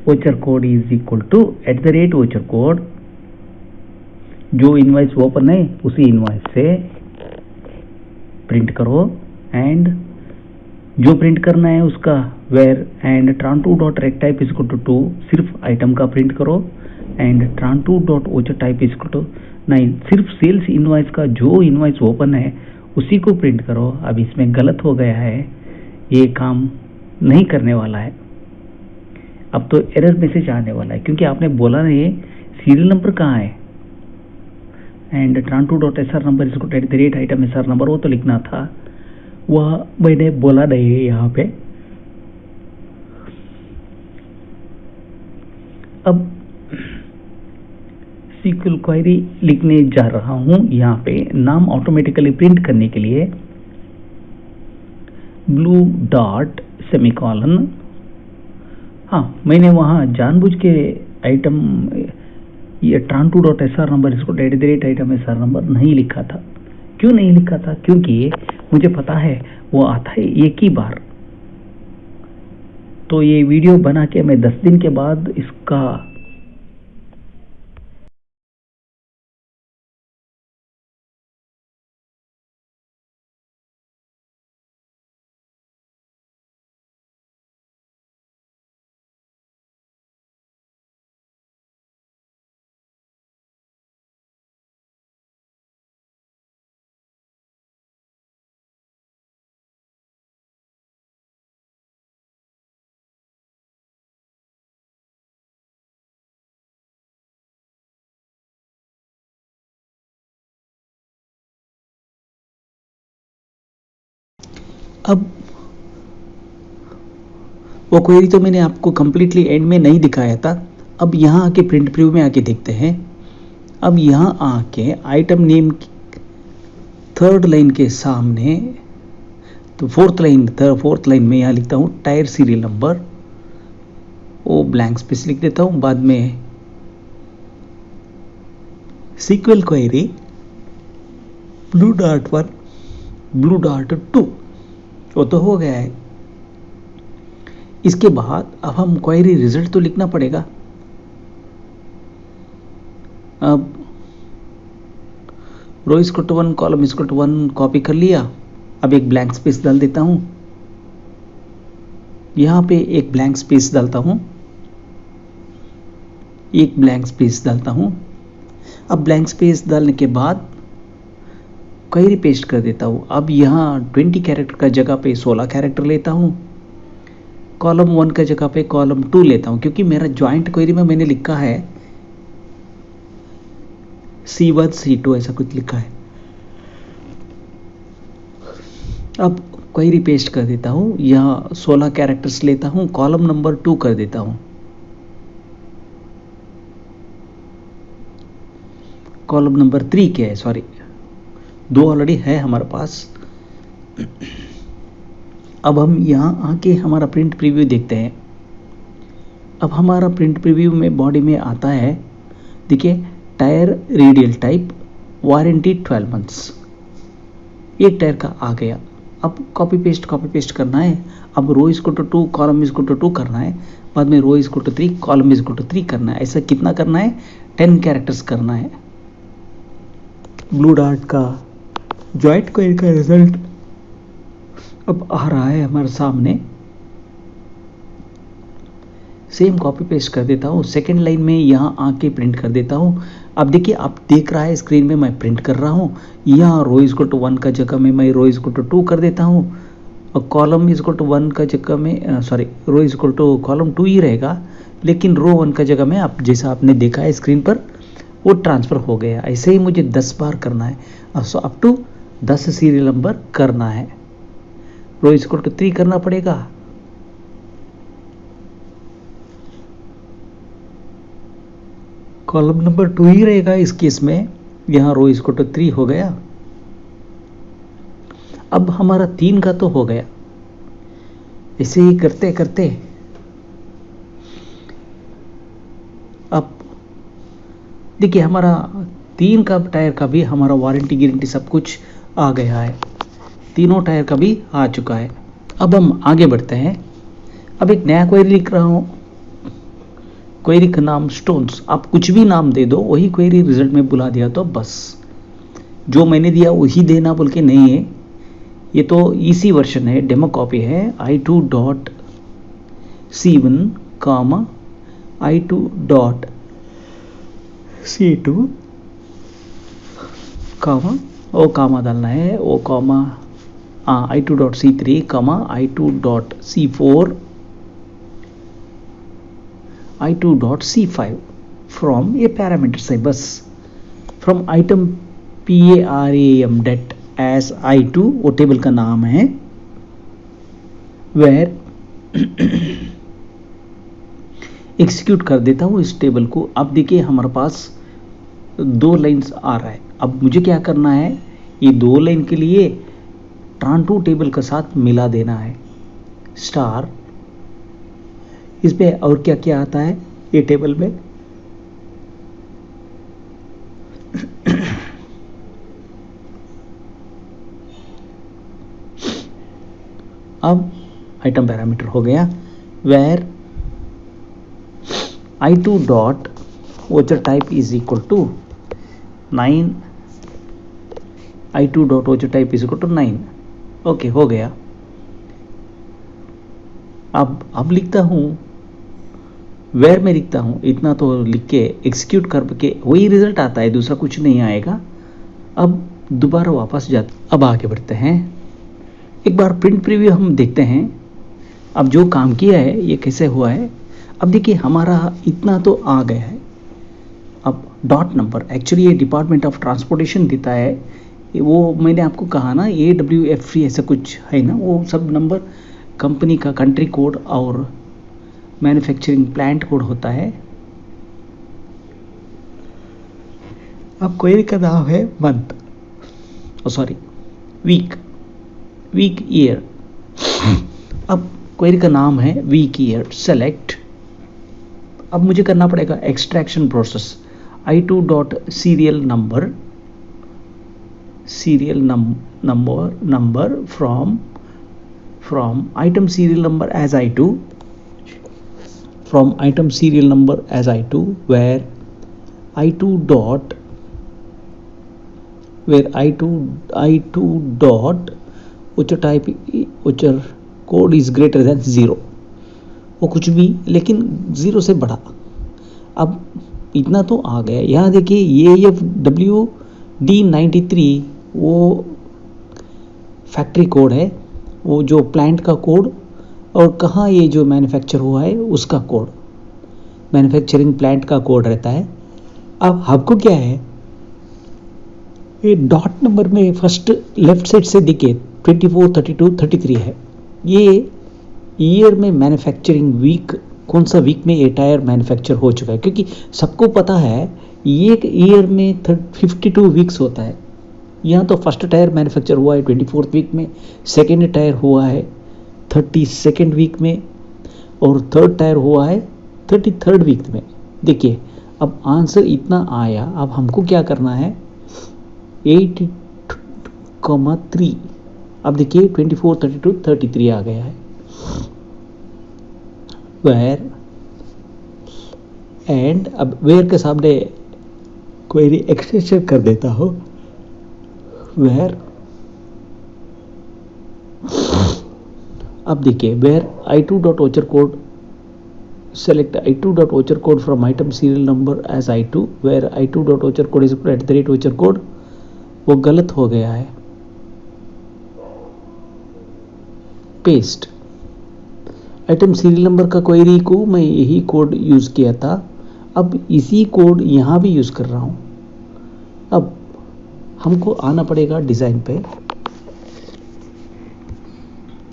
A: voucher code is equal to @ voucher code। जो invoice open है उसी invoice से print करो and जो print करना है उसका where and tran2 dot rect type is equal to 2, सिर्फ आइटम का प्रिंट करो and tran2 dot voucher type is equal to 9, सिर्फ सेल्स इनवॉइस का जो इनवॉइस ओपन है उसी को प्रिंट करो। अब इसमें गलत हो गया है, ये काम नहीं करने वाला है। अब तो एरर मैसेज आने वाला है क्योंकि आपने बोला नहीं सीरियल नंबर कहाँ है and tran2 dot sr number is equal to @item sr number, वो तो लिखना था, वह मैंने बोला नहीं है यहाँ पे। अब SQL क्वेरी लिखने जा रहा हूं। यहाँ पे नाम ऑटोमेटिकली प्रिंट करने के लिए ब्लू डॉट सेमीकॉलन, हाँ मैंने वहाँ जानबूझ के आइटम ये tran2 डॉट sr नंबर इसको @item sr नंबर नहीं लिखा था। क्यों नहीं लिखा था? क्योंकि मुझे पता है वो आता है एक ही बार। तो ये वीडियो बना के मैं 10 दिन के बाद इसका अब वो क्वेरी तो मैंने आपको कंप्लीटली एंड में नहीं दिखाया था। अब यहाँ आके प्रिंट प्रीव्यू में आके देखते हैं। अब यहाँ आके आइटम नेम थर्ड लाइन के सामने तो फोर्थ लाइन में यहाँ लिखता हूँ टायर सीरियल नंबर, वो ब्लैंक स्पेस लिख देता हूँ। बाद में SQL query blue dot 1 blue dot 2 वो तो हो गया है। इसके बाद अब हम क्वेरी रिजल्ट तो लिखना पड़ेगा। अब row is two 1 column is two 1 copy कर लिया। अब एक ब्लैंक स्पेस डाल देता हूं, यहां पे एक ब्लैंक स्पेस डालता हूं, एक ब्लैंक स्पेस डालता हूं। अब ब्लैंक स्पेस डालने के बाद क्वेरी पेस्ट कर देता हूं। अब यहां 20 कैरेक्टर का जगह पे 16 कैरेक्टर लेता हूं। कॉलम 1 का जगह पे कॉलम 2 लेता हूं, क्योंकि मेरा ज्वाइंट क्वेरी में मैंने लिखा है C1 C2 ऐसा कुछ लिखा है। अब क्वेरी पेस्ट कर देता हूं, यहां 16 कैरेक्टर्स लेता हूं, कॉलम नंबर 2 कर देता हूं। कॉलम नंबर 3 क्या है, सॉरी 2 ऑलरेडी है हमारे पास। अब हम यहां आके हमारा प्रिंट प्रीव्यू देखते हैं। अब हमारा प्रिंट प्रीव्यू में बॉडी में आता है, देखिए tyre radial type, warranty 12 months, एक टायर का आ गया। अब कॉपी पेस्ट करना है। अब row is two 2 column is two 2 करना है, बाद में row is two 3 column is two 3 करना है। ऐसा कितना करना है, 10 कैरेक्टर्स करना है। ब्लू डार्ट का ज्वाइंट क्वेरी का रिजल्ट अब आ रहा है हमारे सामने। सेम कॉपी पेस्ट कर देता हूँ, सेकेंड लाइन में यहाँ आके प्रिंट कर देता हूँ। अब देखिए आप देख रहा है स्क्रीन में मैं प्रिंट कर रहा हूँ। यहाँ रो इज टू 1 का जगह में मैं रो इज टू 2 कर देता हूँ, और कॉलम इज टू 1 का जगह में sorry row is to column 2 ही रहेगा, लेकिन रो 1 का जगह में आप जैसा आपने देखा है स्क्रीन पर वो ट्रांसफ़र हो गया। ऐसे ही मुझे 10 बार करना है। So up to 10 serial number करना है। रो इज टू 3 करना पड़ेगा, कॉलम नंबर 2 ही रहेगा इस केस में। यहाँ रो इज टू 3 हो गया। अब हमारा 3 का तो हो गया। ऐसे ही करते करते अब देखिए हमारा 3 का टायर का भी हमारा वारंटी गारंटी सब कुछ आ गया है, तीनों टायर का भी आ चुका है। अब हम आगे बढ़ते हैं। अब एक नया क्वेरी लिख रहा हूँ, क्वेरी का नाम स्टोन्स। आप कुछ भी नाम दे दो, वही क्वेरी रिजल्ट में बुला दिया तो बस, जो मैंने दिया वही देना बोल के नहीं है। ये तो इसी वर्जन है, डेमो कॉपी है। i2.c1 कामा i2.c2 कामा ओ कामा डालना है, ओ कामा i2.c3 comma i2.c4 i2.c5 from ये पैरामीटर्स है बस। From item PARAM det as i2 वो टेबल का नाम है, वेयर एग्जीक्यूट कर देता हूँ इस टेबल को। अब देखिए हमारे पास 2 लाइन्स आ रहा है। अब मुझे क्या करना है, ये 2 लाइन के लिए ट्रांटू टेबल के साथ मिला देना है स्टार। इस पे और क्या क्या आता है ये टेबल में, अब आइटम पैरामीटर हो गया, where i2 dot voucher type is equal to 9, i2 dot voucher type is equal to 9। Okay हो गया। अब लिखता हूँ, वेयर में लिखता हूँ, इतना तो लिख के एग्जीक्यूट करके वही रिजल्ट आता है, दूसरा कुछ नहीं आएगा। अब दोबारा वापस जाते, अब आगे बढ़ते हैं। एक बार प्रिंट प्रीव्यू हम देखते हैं। अब जो काम किया है ये कैसे हुआ है। अब देखिए हमारा इतना तो आ गया है। अब डॉट नंबर, एक्चुअली ये डिपार्टमेंट ऑफ ट्रांसपोर्टेशन देता है, वो मैंने आपको कहा ना AWF ऐसा कुछ है ना, वो सब नंबर कंपनी का कंट्री कोड और मैन्युफैक्चरिंग प्लांट कोड होता है। अब क्वेरी का नाम है मंथ, सॉरी वीक ईयर। अब क्वेरी का नाम है वीक ईयर, सेलेक्ट। अब मुझे करना पड़ेगा extraction process, i2 dot serial number from from item serial number as I2, from item serial number as I2, where I2 dot, where I2 dot voucher type, voucher code is greater than 0, वो कुछ भी लेकिन 0 से बड़ा। अब इतना तो आ गया। यहाँ देखिए ये WD93 वो फैक्ट्री कोड है, वो जो प्लांट का कोड, और कहाँ ये जो मैन्युफैक्चर हुआ है उसका कोड, मैन्युफैक्चरिंग प्लांट का कोड रहता है। अब हमको क्या है, ये डॉट नंबर में फर्स्ट लेफ्ट साइड से देखिए 24, 32, 33 है। ये ईयर में मैन्युफैक्चरिंग वीक, कौन सा वीक में ये टायर मैन्युफैक्चर हो चुका है, क्योंकि सबको पता है एक ईयर में 52 वीक्स होता है। यहाँ तो फर्स्ट टायर मैन्युफैक्चर हुआ है 24th वीक में, सेकेंड टायर हुआ है 32nd वीक में, और थर्ड टायर हुआ है 33rd वीक में। देखिए अब आंसर इतना आया। अब हमको क्या करना है, 8,3। अब देखिए 24, 32, 33 आ गया है। वेयर एंड, अब वेयर के सामने क्वेरी एक्सटेंशन कर देता हूँ, वेयर। अब देखिए where I2 dot voucher code, select I2 dot voucher code from item serial number as I2, where I2 dot voucher code is @voucher code, वो गलत हो गया है। पेस्ट, आइटम सीरियल नंबर का क्वेरी को मैं यही कोड यूज़ किया था, अब इसी कोड यहाँ भी यूज़ कर रहा हूँ। अब हमको आना पड़ेगा डिज़ाइन पे,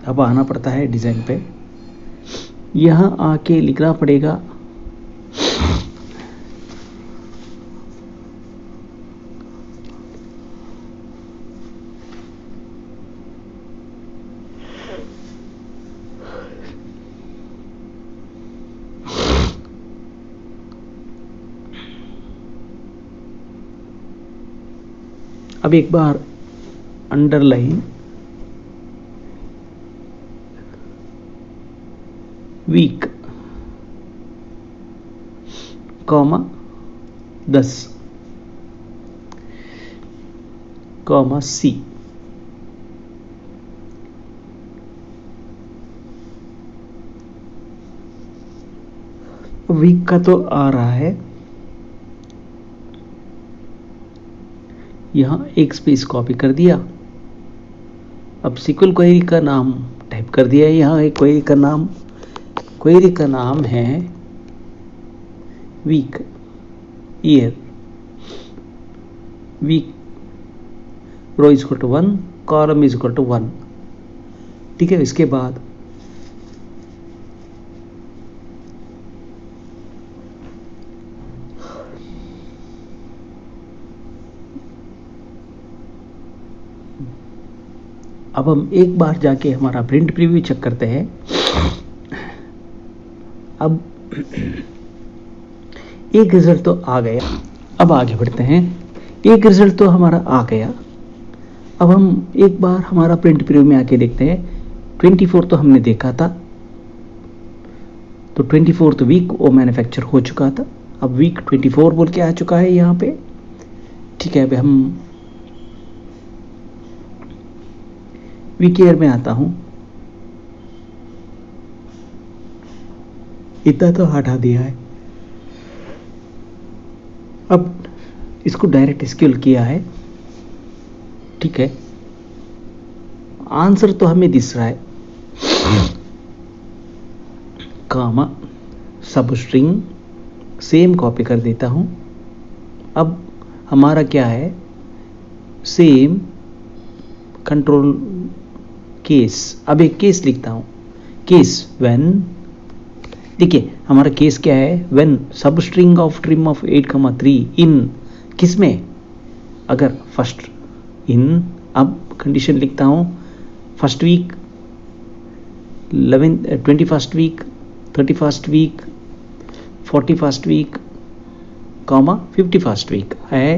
A: अब आना पड़ता है डिज़ाइन पे। यहाँ आके लिखना पड़ेगा अब एक बार underline week, comma 10, comma C, week का तो आ रहा है, यहाँ एक स्पेस कॉपी कर दिया। अब SQL क्वेरी का नाम टाइप कर दिया। यहाँ एक क्वेरी का नाम है week, year, week, row is equal to 1, column is equal to 1। ठीक है, इसके बाद अब हम एक बार जाके हमारा प्रिंट प्रीव्यू चेक करते हैं। अब एक रिजल्ट तो आ गया, अब आगे बढ़ते हैं। एक रिजल्ट तो हमारा आ गया, अब हम एक बार हमारा प्रिंट प्रीव्यू में आके देखते हैं। 24 तो हमने देखा था, तो 24th वीक वो मैन्युफैक्चर हो चुका था। अब वीक 24 बोल के आ चुका है यहाँ पे। ठीक है, अभी हम वीक ईयर में आता हूँ। इतना तो हटा दिया है। अब इसको डायरेक्ट स्केल किया है। ठीक है, आंसर तो हमें दिख रहा है, कामा सब स्ट्रिंग सेम कॉपी कर देता हूं। अब हमारा क्या है, सेम कंट्रोल केस। अब एक केस लिखता हूं, केस व्हेन, देखिए हमारा केस क्या है, when substring of trim of 8,3 in, किसमें, अगर फर्स्ट इन, अब कंडीशन लिखता हूं first week, 21st week, 31st week, 41st week, comma 51st week है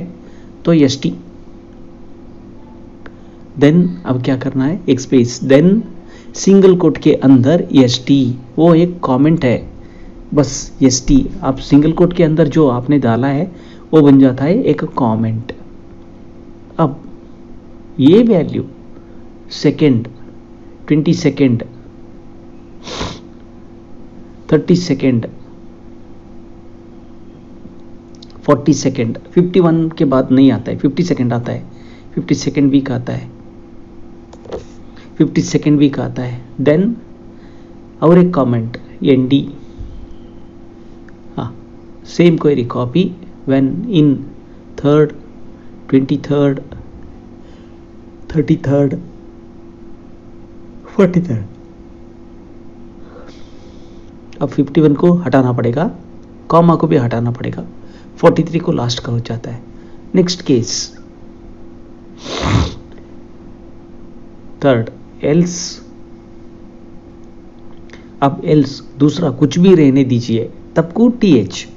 A: तो ST। देन अब क्या करना है, एक स्पेस, देन सिंगल कोट के अंदर एस टी, वो एक कमेंट है, बस एस टी आप सिंगल कोट के अंदर जो आपने डाला है वो बन जाता है एक कमेंट। अब ये value second, 20 second, 30 second, 40 second, 51 के बाद नहीं आता है, 50 सेकेंड आता है, 50 सेकेंड वीक आता है, 50 सेकेंड वीक आता है। देन और एक कमेंट एन डी, हाँ same query copy when in 3rd, 23rd, 33rd, 43rd। अब 51 को हटाना पड़ेगा, कॉमा को भी हटाना पड़ेगा, 43 को लास्ट का हो जाता है। Next case 3rd else. अब एल्स दूसरा कुछ भी रहने दीजिए, तब को टीएच,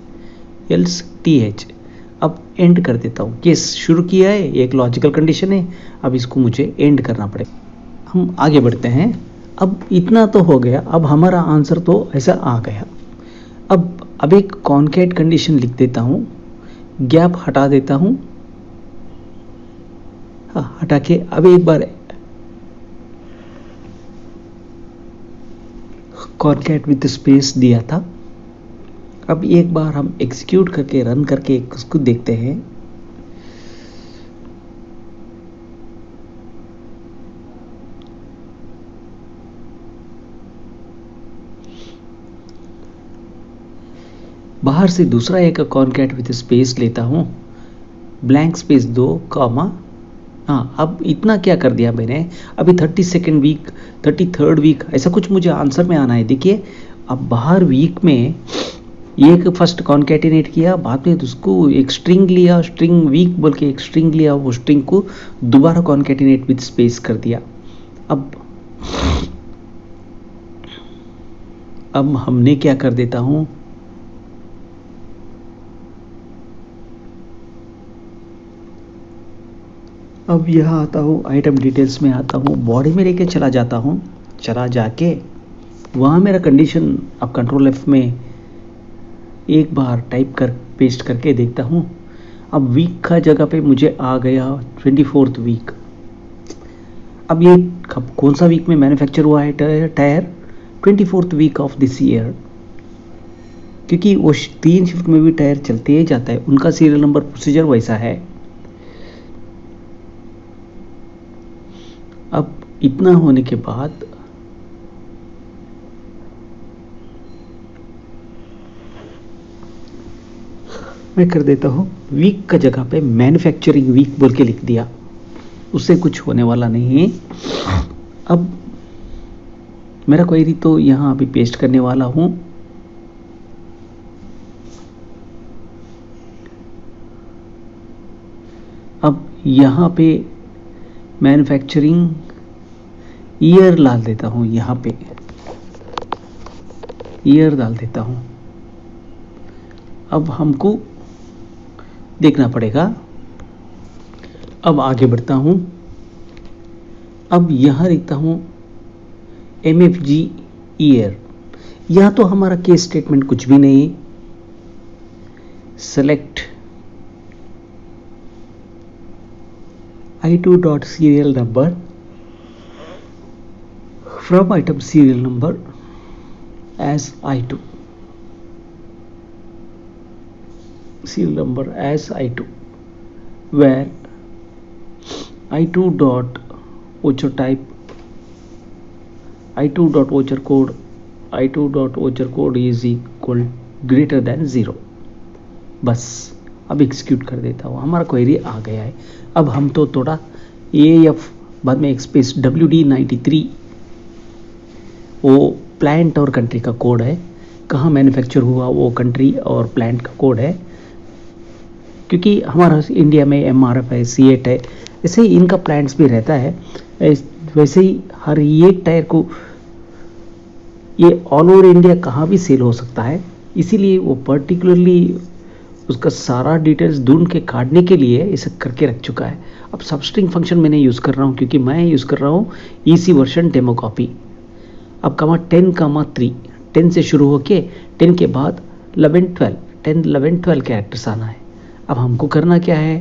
A: एल्स टीएच। अब एंड कर देता हूँ, केस शुरू किया है, एक लॉजिकल कंडीशन है, अब इसको मुझे एंड करना पड़ेगा। हम आगे बढ़ते हैं। अब इतना तो हो गया, अब हमारा आंसर तो ऐसा आ गया। अब एक कॉन्कैट कंडीशन लिख देता हूँ, गैप हटा देता हूँ, हाँ हटा के अब एक बार कॉन्कैट विद स्पेस दिया था। अब एक बार हम एग्जीक्यूट करके रन करके उसको देखते हैं। बाहर से दूसरा एक कॉन्कैट विद स्पेस लेता हूँ, ब्लैंक स्पेस 2 कॉमा, हाँ अब इतना क्या कर दिया मैंने, अभी 30 सेकेंड वीक, 33rd वीक, ऐसा कुछ मुझे आंसर में आना है। देखिए अब बाहर वीक में एक फर्स्ट कॉन्कैटिनेट किया, बाद में उसको एक स्ट्रिंग लिया, स्ट्रिंग वीक बोल के एक स्ट्रिंग लिया, वो स्ट्रिंग को दोबारा कॉन्कैटिनेट विद स्पेस कर दिया। अब हमने क्या कर देता हूँ, अब यहाँ आता हूँ, आइटम डिटेल्स में आता हूँ, बॉडी में लेके चला जाता हूँ, चला जाके वहाँ मेरा कंडीशन, अब कंट्रोल F में एक बार टाइप कर पेस्ट करके देखता हूँ। अब वीक का जगह पे मुझे आ गया 24th वीक। अब ये कौन सा वीक में मैन्युफैक्चर हुआ है tyre, 24th week of this year, क्योंकि वो 3 शिफ्ट में भी टायर चलते ही जाता है, उनका सीरियल नंबर प्रोसीजर वैसा है। अब इतना होने के बाद मैं कर देता हूँ, वीक का जगह पे मैन्युफैक्चरिंग वीक बोल के लिख दिया, उससे कुछ होने वाला नहीं है। अब मेरा क्वेरी तो यहाँ अभी पेस्ट करने वाला हूँ। अब यहाँ पे मैन्युफैक्चरिंग ईयर डाल देता हूँ, यहाँ पे ईयर डाल देता हूँ। अब हमको देखना पड़ेगा। अब आगे बढ़ता हूँ, अब यहाँ लिखता हूँ MFG ईयर। यहाँ तो हमारा केस स्टेटमेंट कुछ भी नहीं, select I2 dot serial number from item serial number as I2, serial number as I2, where I2 dot voucher type, I2 dot voucher code, I2 dot voucher code is equal greater than 0। बस अब execute कर देता हूँ, हमारा query आ गया है। अब हम तो थोड़ा AF बाद में एक स्पेस WD93, वो प्लांट और कंट्री का कोड है, कहाँ मैन्युफैक्चर हुआ वो कंट्री और प्लांट का कोड है, क्योंकि हमारा इंडिया में MRF है, C8 है, ऐसे ही इनका प्लांट्स भी रहता है। वैसे ही हर एक टायर को ये ऑल ओवर इंडिया कहाँ भी सेल हो सकता है, इसीलिए वो पर्टिकुलरली उसका सारा डिटेल्स ढूंढ के काटने के लिए इसे करके रख चुका है। अब सबस्ट्रिंग फंक्शन मैंने यूज़ कर रहा हूँ, क्योंकि मैं यूज़ कर रहा हूँ EC वर्जन डेमो कॉपी। अब कमा 10 कमा 3, 10 से शुरू होके 10 के बाद 11 12, 10 11 12 कैरेक्टर्स आना है। अब हमको करना क्या है,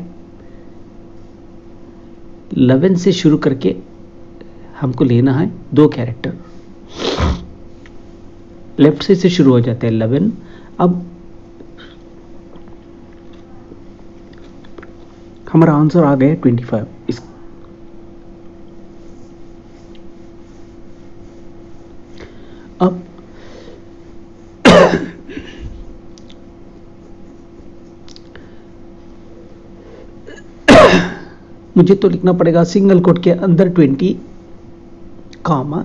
A: 11 से शुरू करके हमको लेना है 2 कैरेक्टर, लेफ्ट साइड से शुरू हो जाते हैं 11। अब हमारा आंसर आ गया 25। इस अब मुझे तो लिखना पड़ेगा सिंगल कोट के अंदर 20 कामा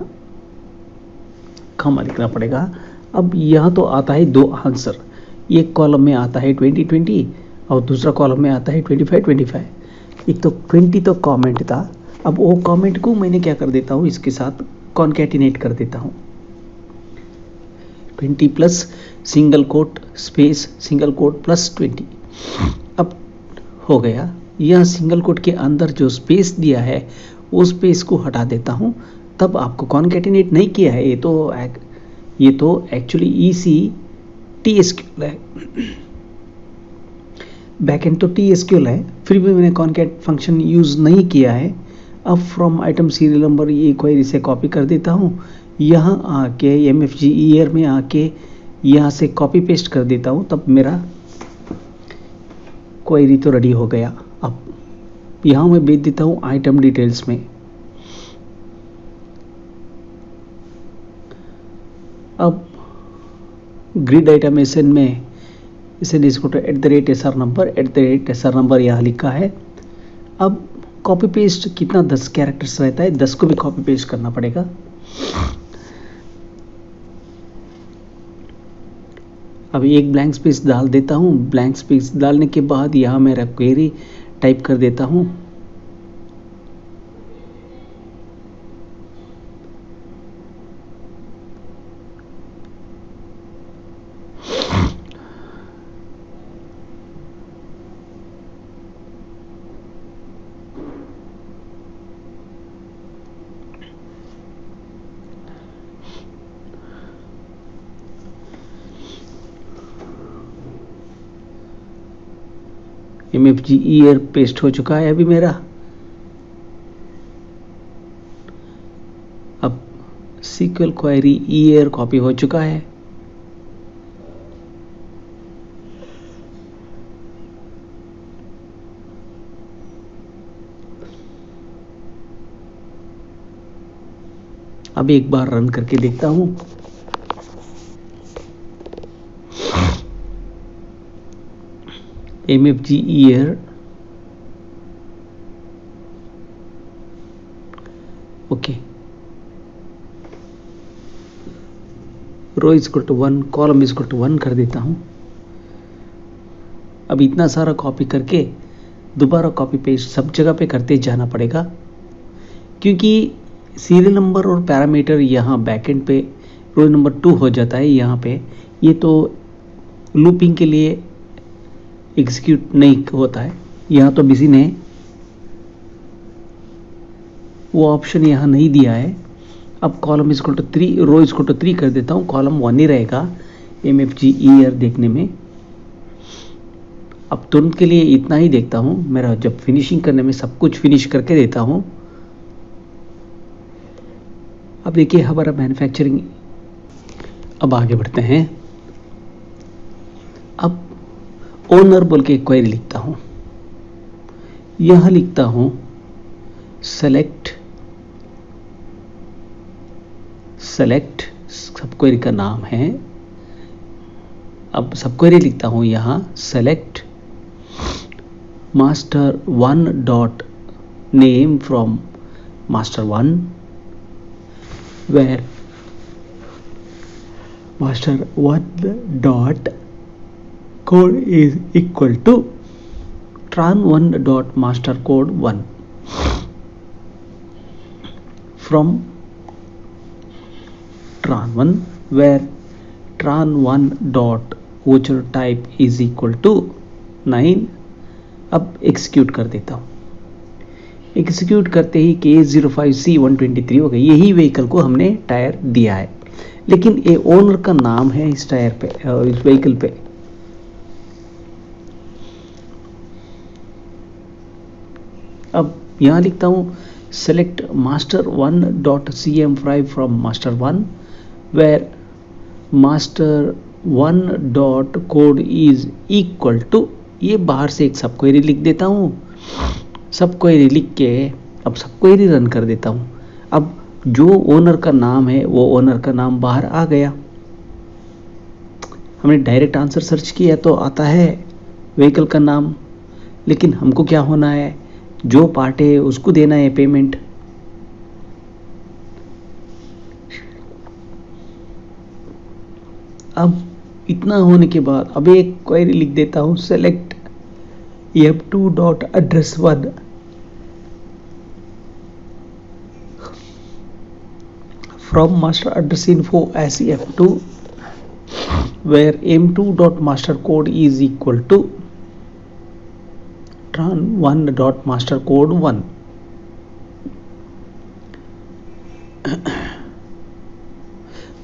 A: लिखना पड़ेगा। अब यहाँ तो आता है 2 आंसर, एक कॉलम में आता है 20 20 और दूसरा कॉलम में आता है 25 25। एक तो 20 तो कमेंट था, अब वो कमेंट को मैंने क्या कर देता हूँ, इसके साथ कॉन्कैटिनेट कर देता हूँ। 20 plus single quote space single quote plus 20। अब हो गया। यह सिंगल कोट के अंदर जो स्पेस दिया है वो स्पेस को हटा देता हूँ। तब आपको कॉन्कैटिनेट नहीं किया है, ये तो एक्चुअली ECTSQL है, बैकएंड तो TSQL है, फिर भी मैंने कॉन्कैट फंक्शन यूज़ नहीं किया है। अब फ्रॉम आइटम सीरियल नंबर ये क्वेरी से कॉपी कर देता हूँ, यहाँ आके MFG ईयर में आके यहाँ से कॉपी पेस्ट कर देता हूँ, तब मेरा क्वेरी तो रेडी हो गया। अब यहाँ मैं भेज देता हूँ आइटम डिटेल्स में। अब ग्रिड आइटम SN में SN इसको @SR नंबर यहाँ लिखा है। अब कॉपी पेस्ट कितना 10 कैरेक्टर्स रहता है, 10 को भी कॉपी पेस्ट करना पड़ेगा। अब एक ब्लैंक स्पेस डाल देता हूँ। ब्लैंक स्पेस डालने के बाद यहाँ मेरा क्वेरी टाइप कर देता हूँ। MFG ईयर पेस्ट हो चुका है अभी मेरा। अब SQL क्वेरी ईयर कॉपी हो चुका है। अब एक बार रन करके देखता हूं। MFG year okay, row equal to 1, column equal to 1 कर देता हूं। अब इतना सारा कॉपी करके दोबारा कॉपी पेस्ट सब जगह पे करते जाना पड़ेगा, क्योंकि सीरियल नंबर और पैरामीटर यहाँ बैकएंड पे रो नंबर 2 हो जाता है। यहाँ पे ये तो लूपिंग के लिए एग्जीक्यूट नहीं होता है। यहाँ तो किसी ने वो ऑप्शन यहाँ नहीं दिया है। अब column equal to 3, row equal to 3 कर देता हूँ, कॉलम 1 ही रहेगा MFG ईयर देखने में। अब तुरंत के लिए इतना ही देखता हूँ, मेरा जब फिनिशिंग करने में सब कुछ फिनिश करके देता हूँ। अब देखिए हमारा मैन्युफैक्चरिंग। अब आगे बढ़ते हैं। अब ओनर बोल के एक क्वेरी लिखता हूं। यहां लिखता हूं सेलेक्ट सब क्वेरी का नाम है। अब सब क्वेरी लिखता हूं यहां select master 1 dot name from master 1 where master 1 dot code is equal to tran1 dot master code 1 from tran1 where tran1 dot voucher type is equal to 9। अब एक्सिक्यूट कर देता हूँ। एग्जीक्यूट करते ही K05C123 हो गई। यही व्हीकल को हमने टायर दिया है, लेकिन ये ओनर का नाम है इस टायर पे, इस व्हीकल पे। अब यहाँ लिखता हूँ select master1.cm5 from master1 where master1.code is equal to, ये बाहर से एक सब क्वेरी लिख देता हूँ। सब क्वेरी लिख के अब सब क्वेरी रन कर देता हूँ। अब जो ओनर का नाम है वो ओनर का नाम बाहर आ गया। हमने डायरेक्ट आंसर सर्च किया तो आता है व्हीकल का नाम, लेकिन हमको क्या होना है, जो पार्ट है उसको देना है पेमेंट। अब इतना होने के बाद अब एक क्वेरी लिख देता हूँ select m2.address1 from master address info as f2 where m2.master code is equal to tran1.master code 1.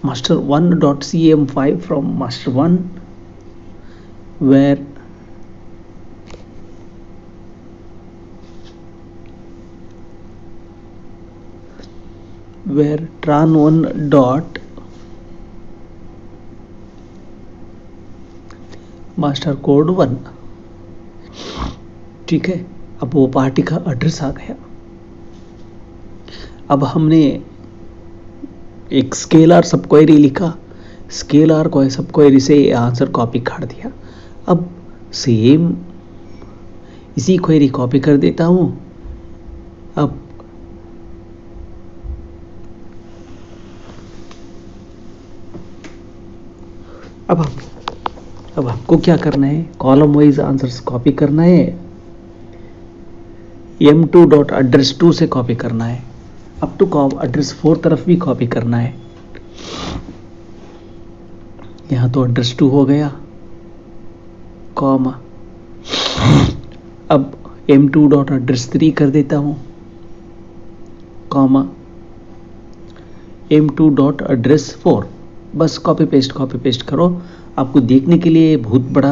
A: master1.cm5 from master1 where tran1 dot master code 1। ठीक है, अब वो पार्टी का एड्रेस आ गया। अब हमने एक स्केलर सब क्वेरी लिखा, स्केलर को सब क्वेरी से आंसर कॉपी कर दिया। अब सेम इसी क्वेरी कॉपी कर देता हूँ। अब आपको क्या करना है, कॉलम वाइज आंसर्स कॉपी करना है, m2.address2 से कॉपी करना है, अप टू एड्रेस 4 तरफ भी कॉपी करना है। यहाँ तो एड्रेस 2 हो गया, कॉमा, अब m2.address3 कर देता हूँ, कॉमा, m2.address4। बस कॉपी पेस्ट करो। आपको देखने के लिए बहुत बड़ा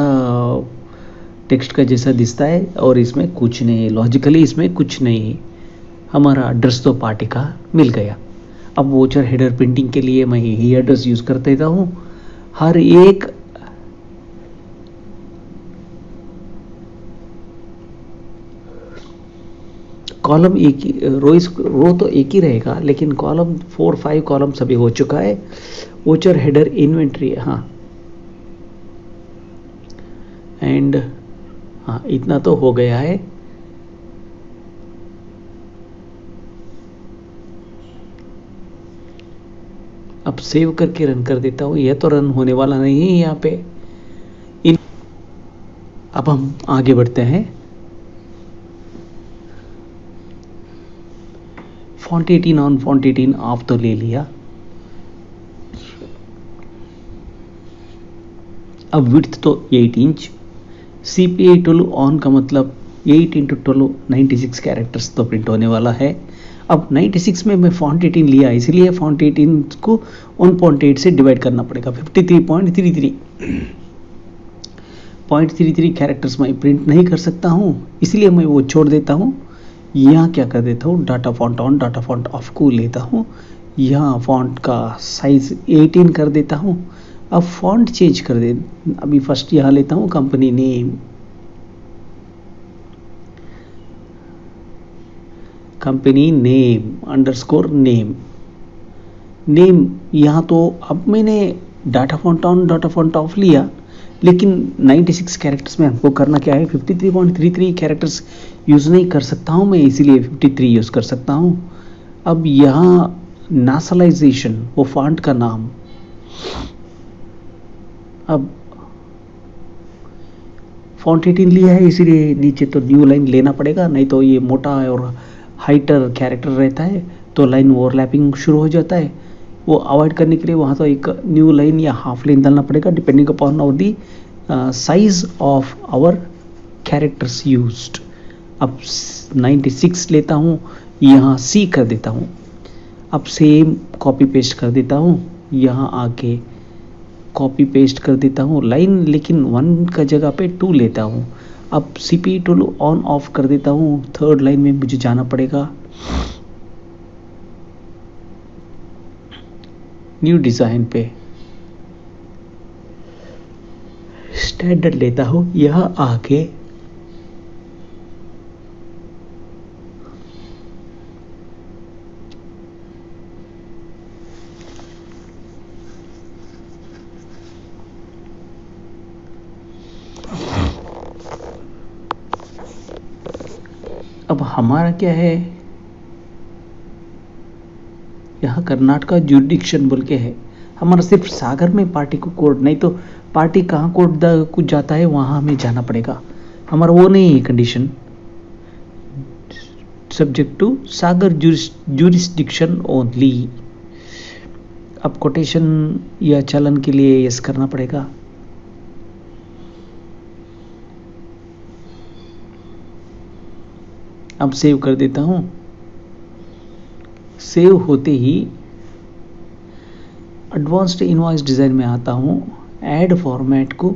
A: टेक्स्ट का जैसा दिखता है और इसमें कुछ नहीं, लॉजिकली इसमें कुछ नहीं। हमारा एड्रेस तो पार्टी का मिल गया। अब वोचर हेडर प्रिंटिंग के लिए मैं यही एड्रेस यूज कर देता हूँ। हर एक कॉलम एक ही, रो तो एक ही रहेगा, लेकिन कॉलम 4-5 कॉलम सभी हो चुका है। वोचर हेडर इन्वेंट्री, हाँ, एंड हाँ, इतना तो हो गया है। अब सेव करके रन कर देता हूँ। यह तो रन होने वाला नहीं है यहाँ पे। अब हम आगे बढ़ते हैं। फॉन्ट 18 ऑन, फॉन्ट 18 ऑफ तो ले लिया। अब विड्थ तो 8 इंच। CPI 12 ऑन का मतलब 8 × 12 96 कैरेक्टर्स तो प्रिंट होने वाला है। अब 96 में मैं फॉन्ट 18 लिया, इसलिए फॉन्ट 18 को 1.8 से डिवाइड करना पड़ेगा। 53.33 कैरेक्टर्स मैं प्रिंट नहीं कर सकता हूँ, इसलिए मैं वो छोड़ देता हूँ। यहाँ क्या कर देता हूँ, data font on, data font of को लेता हूँ। यहाँ फॉन्ट का साइज 18 कर देता हूँ। अब फॉन्ट चेंज कर दे। अभी फर्स्ट यहाँ लेता हूँ company name, company name underscore name. यहाँ तो अब मैंने data font on, data font of लिया, लेकिन 96 कैरेक्टर्स में हमको करना क्या है, 53.33 कैरेक्टर्स यूज़ नहीं कर सकता हूँ मैं, इसीलिए 53 यूज़ कर सकता हूँ। अब यहाँ नासलाइजेशन, वो फॉन्ट का नाम। अब फॉन्ट 18 लिया है, इसीलिए नीचे तो न्यू लाइन लेना पड़ेगा, नहीं तो ये मोटा और हाइटर कैरेक्टर रहता है तो लाइन ओवरलैपिंग शुरू हो जाता है। वो अवॉइड करने के लिए वहाँ तो एक न्यू लाइन या हाफ लाइन डालना पड़ेगा, depending upon of the size of our characters used. अब 96 लेता हूँ, यहाँ C कर देता हूँ। अब सेम कॉपी पेस्ट कर देता हूँ, यहाँ आके कॉपी पेस्ट कर देता हूँ लाइन, लेकिन 1 का जगह पे 2 लेता हूँ। अब CP टूल ऑन ऑफ कर देता हूँ। थर्ड लाइन में मुझे जाना पड़ेगा, न्यू डिज़ाइन पे स्टैंडर्ड लेता हूँ, यहाँ आके अब हमारा क्या है, यहाँ कर्नाटका जुरिडिक्शन बोल के है, हमारा सिर्फ सागर में पार्टी को कोड, नहीं तो पार्टी कहाँ कोड कुछ जाता है वहाँ हमें जाना पड़ेगा। हमारा वो नहीं है condition, subject to Sagar jurisdiction only. अब कोटेशन या चलन के लिए यस करना पड़ेगा। अब सेव कर देता हूँ। सेव होते ही एडवांस्ड इनवॉइस डिज़ाइन में आता हूँ, ऐड फॉर्मेट को।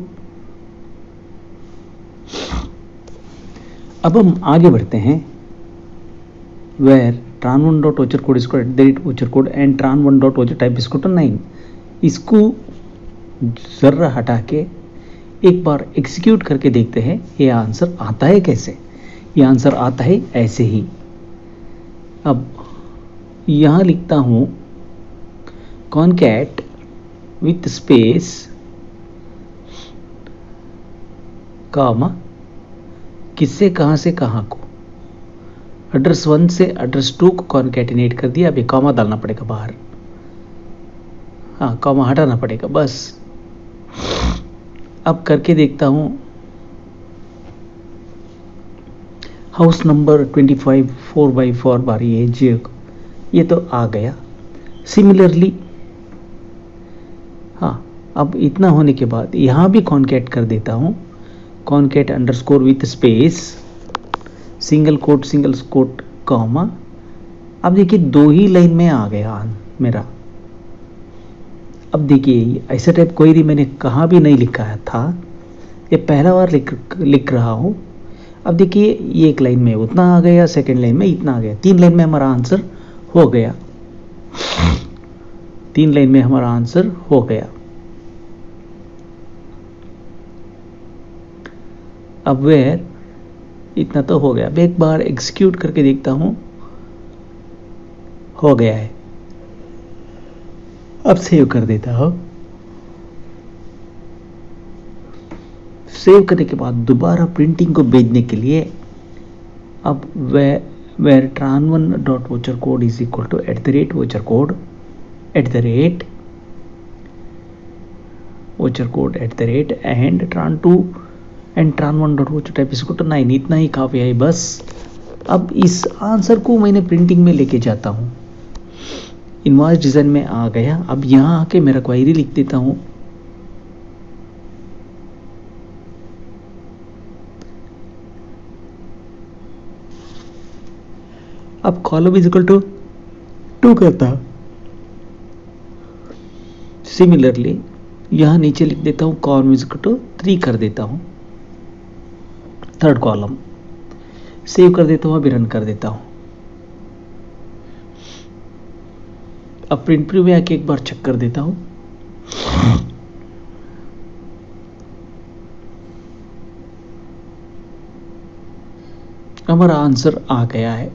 A: अब हम आगे बढ़ते हैं, where tran1 dot voucher code इसको @voucher code and tran1 dot voucher type इसको तो 9, इसको जर्रा हटा के एक बार एग्जीक्यूट करके देखते हैं ये आंसर आता है कैसे। ये आंसर आता है ऐसे ही। अब यहाँ लिखता हूँ कॉनकैट विथ स्पेस कामा, किससे कहाँ से कहाँ को, एड्रेस 1 से एड्रेस 2 को कॉनकैटिनेट कर दिया। अभी कॉमा डालना पड़ेगा बाहर, हाँ कॉमा हटाना पड़ेगा बस। अब करके देखता हूँ, हाउस नंबर 25 4x4 बार ये तो आ गया। सिमिलरली हाँ, अब इतना होने के बाद यहाँ भी कॉनकैट कर देता हूँ, concat underscore with space single quote comma. अब देखिए 2 ही लाइन में आ गया मेरा। अब देखिए ऐसा टाइप क्वेरी मैंने कहाँ भी नहीं लिखा था, ये पहला बार लिख रहा हूँ। अब देखिए ये एक लाइन में उतना आ गया, सेकंड लाइन में इतना आ गया, 3 लाइन में हमारा आंसर हो गया। 3 लाइन में हमारा आंसर हो गया। अब वेयर इतना तो हो गया। अब एक बार एग्जीक्यूट करके देखता हूं, हो गया है। अब सेव कर देता हूं। सेव करने के बाद दोबारा प्रिंटिंग को भेजने के लिए अब where tran1 dot voucher code is equal to @voucher code and tran2 and tran1 dot voucher type इसको तो 9, इतना ही काफी है बस। अब इस आंसर को मैंने प्रिंटिंग में लेके जाता हूँ, इनवॉइस डिजाइन में आ गया। अब यहाँ आके मेरा क्वेरी लिख देता हूँ, अब कॉलम इज इक्वल टू 2 करता हूं। सिमिलरली यहां नीचे लिख देता हूं कॉलम इज इक्वल टू 3 कर देता हूं, थर्ड कॉलम। सेव कर देता हूं, अभी रन कर देता हूं। अब प्रिंट प्रीव्यू में आके एक बार चेक कर देता हूं। हमारा आंसर आ गया है,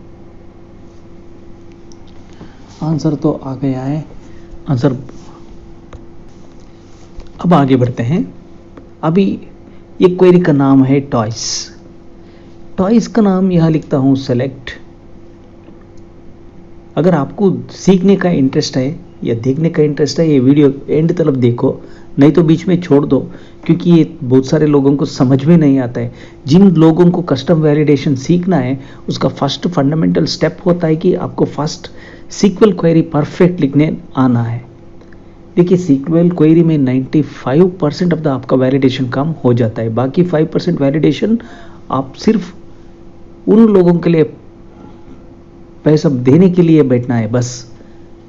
A: आंसर तो आ गया है आंसर। अब आगे बढ़ते हैं। अभी ये क्वेरी का नाम है टॉयस। टॉयस का नाम यहां लिखता हूं सेलेक्ट। अगर आपको सीखने का इंटरेस्ट है या देखने का इंटरेस्ट है, ये वीडियो एंड तक देखो, नहीं तो बीच में छोड़ दो, क्योंकि ये बहुत सारे लोगों को समझ में नहीं आता है। जिन लोगों को कस्टम वैलिडेशन सीखना है, उसका फर्स्ट फंडामेंटल स्टेप होता है कि आपको फर्स्ट सीक्वल क्वेरी परफेक्ट लिखने आना है। देखिए सीक्वल क्वेरी में 95% ऑफ द आपका वैलिडेशन काम हो जाता है, बाकी 5% वैलिडेशन आप सिर्फ उन लोगों के लिए पैसा देने के लिए बैठना है बस।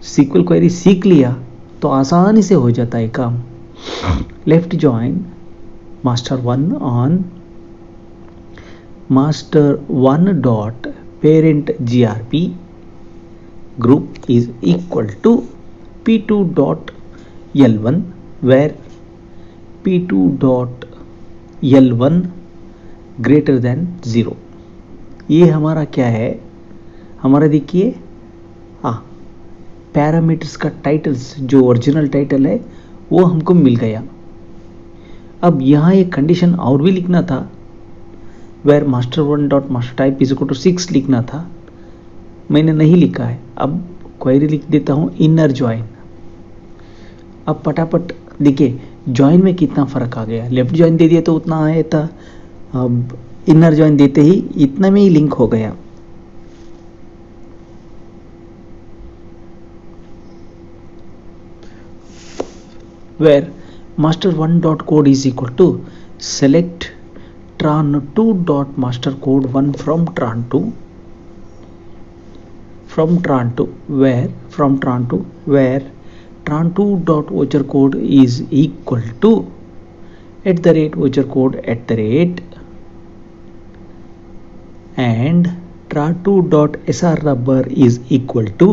A: सीक्वल क्वेरी सीख लिया तो आसानी से हो जाता है काम। Left join master 1 on master 1 dot parent grp group is equal to p2 dot l1 where p2 dot l1 greater than 0। ये हमारा क्या है, हमारा देखिए पैरामीटर्स का टाइटल्स जो ओरिजिनल टाइटल है वो हमको मिल गया। अब यहाँ एक कंडीशन और भी लिखना था, where master 1 dot master type is equal to 6 लिखना था, मैंने नहीं लिखा है। अब क्वेरी लिख देता हूँ इनर ज्वाइन। अब फटाफट देखिए ज्वाइन में कितना फ़र्क आ गया। लेफ्ट ज्वाइन दे दिया तो उतना आया था, अब इनर ज्वाइन देते ही इतना में ही लिंक हो गया। where master 1 dot code is equal to select tran 2 dot master code 1 from tran 2 where tran 2 dot voucher code is equal to voucher code and tran 2 dot sr number is equal to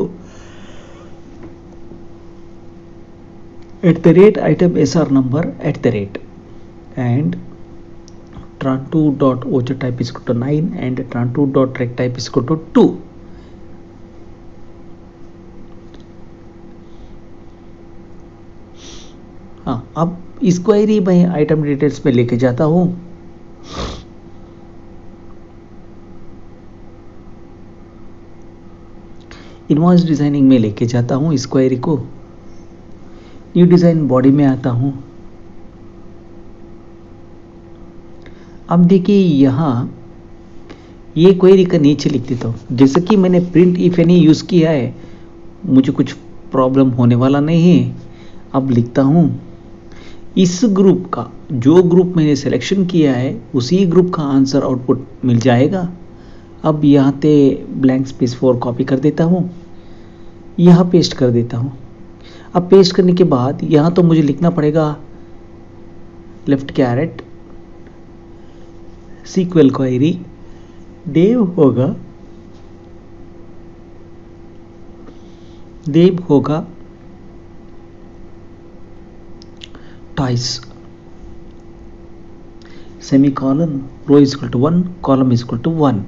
A: item sr number and tran2 dot voucher type is equal to 9 and tran2 dot rect type is equal to 2। हाँ, अब इस query मैं item details में लेके जाता हूँ। Invoice designing में लेके जाता हूँ इस क्वेरी को। न्यू डिज़ाइन बॉडी में आता हूँ। अब देखिए यहाँ ये क्वेरी का नीचे लिख देता हूँ। जैसे कि मैंने प्रिंट इफ एनी यूज़ किया है, मुझे कुछ प्रॉब्लम होने वाला नहीं है। अब लिखता हूँ इस ग्रुप का, जो ग्रुप मैंने सिलेक्शन किया है उसी ग्रुप का आंसर आउटपुट मिल जाएगा। अब यहाँ पे ब्लैंक स्पेस 4 कॉपी कर देता हूँ, यहाँ पेस्ट कर देता हूँ। अब पेस्ट करने के बाद यहाँ तो मुझे लिखना पड़ेगा लेफ्ट कैरेट सीक्वल क्वेरी देव होगा टॉयस semicolon row is equal to 1 column is equal to 1।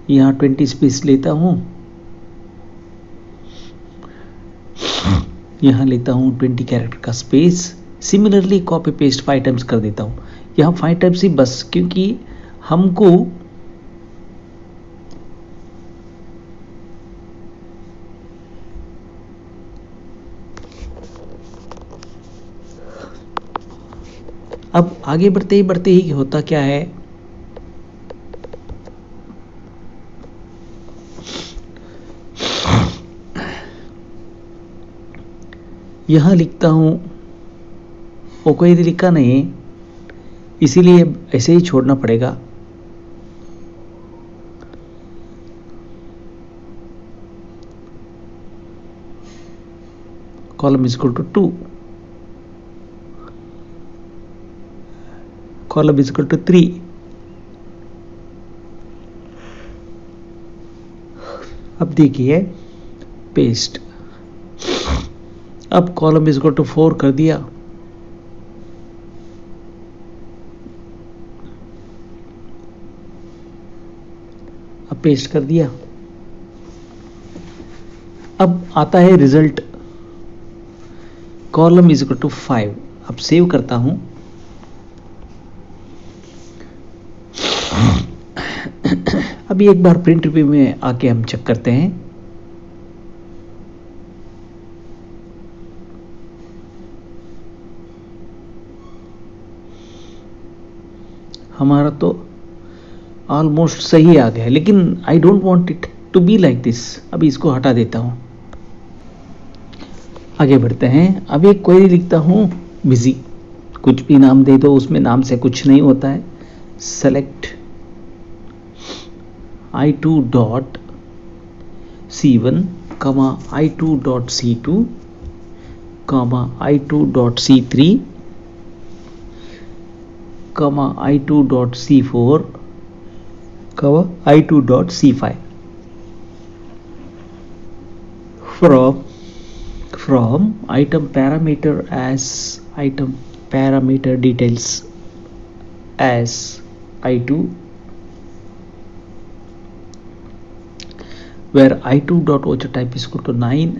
A: यहाँ 20 स्पेस लेता हूँ, यहाँ लेता हूँ 20 कैरेक्टर का space. Similarly copy paste 5 times कर देता हूँ, यहाँ 5 टाइम्स ही बस, क्योंकि हमको अब आगे बढ़ते ही होता क्या है, यहाँ लिखता हूँ वो कोई लिखा नहीं, इसीलिए ऐसे ही छोड़ना पड़ेगा। Column is equal to 2, column is equal to 3। अब देखिए पेस्ट, अब कॉलम इज इक्वल टू 4 कर दिया। अब पेस्ट कर दिया। अब आता है result, column is equal to 5। अब सेव करता हूं। अभी एक बार प्रिंट रिव्यू में आके हम चेक करते हैं। हमारा तो ऑलमोस्ट सही आ गया, लेकिन I don't want it to be like this. अभी इसको हटा देता हूं, आगे बढ़ते हैं। अब एक क्वेरी लिखता हूं बिजी, कुछ भी नाम दे दो, उसमें नाम से कुछ नहीं होता है। सेलेक्ट I2 डॉट C1 कमा I2 डॉट C2 कमा I2 डॉट C3 कमा I2 डॉट C4 कमा I2 dot C5 from item parameter as item parameter details as I2 where I2 dot voucher type is equal to 9।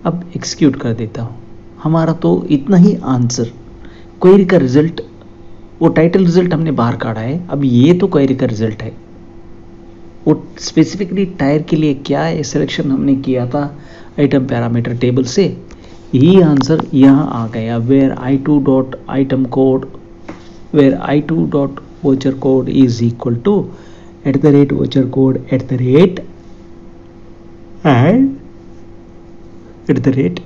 A: अब execute कर देता हूँ। हमारा तो इतना ही आंसर, क्वेरी का रिजल्ट, वो टाइटल रिजल्ट हमने बाहर काढ़ा है। अब ये तो क्वेरी का रिजल्ट है। वो स्पेसिफिकली टायर के लिए क्या है सिलेक्शन हमने किया था आइटम पैरामीटर टेबल से, यही आंसर यहाँ आ गया। Where I2 dot item code, where I2 dot voucher code is equal to @ voucher code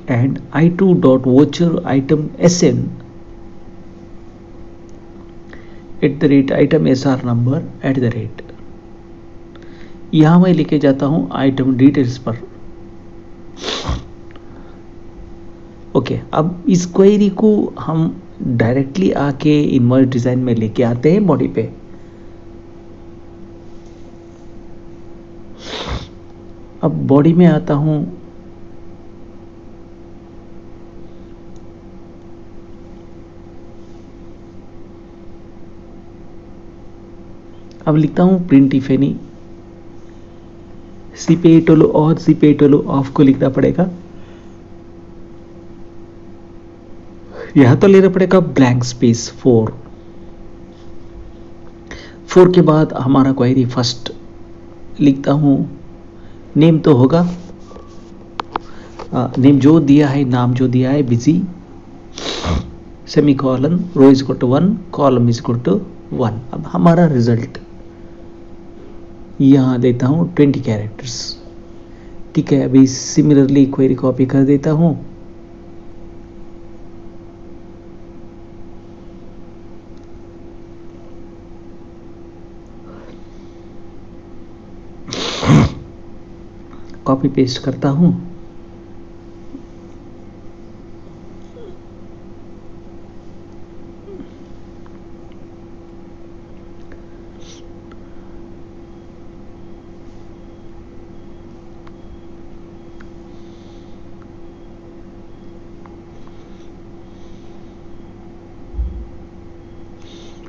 A: and I2 dot voucher item SN @item SR number @ यहाँ मैं लेके जाता हूँ आइटम डिटेल्स पर। ओके, अब इस क्वेरी को हम डायरेक्टली आके इनवर्स डिजाइन में लेके आते हैं बॉडी पे। अब बॉडी में आता हूँ, अब लिखता हूँ प्रिंट इफ एनी। CP8 और CP8 ऑफ को लिखना पड़ेगा। यहां तो लेना पड़ेगा ब्लैंक स्पेस 4 के बाद हमारा क्वेरी फर्स्ट लिखता हूं, नेम तो होगा, नेम जो दिया है, नाम जो दिया है बिजी, semicolon, row is equal to 1, column is equal to 1। अब हमारा रिजल्ट यहाँ देता हूँ 20 कैरेक्टर्स। ठीक है, अभी सिमिलरली क्वेरी कॉपी कर देता हूँ। कॉपी पेस्ट करता हूँ।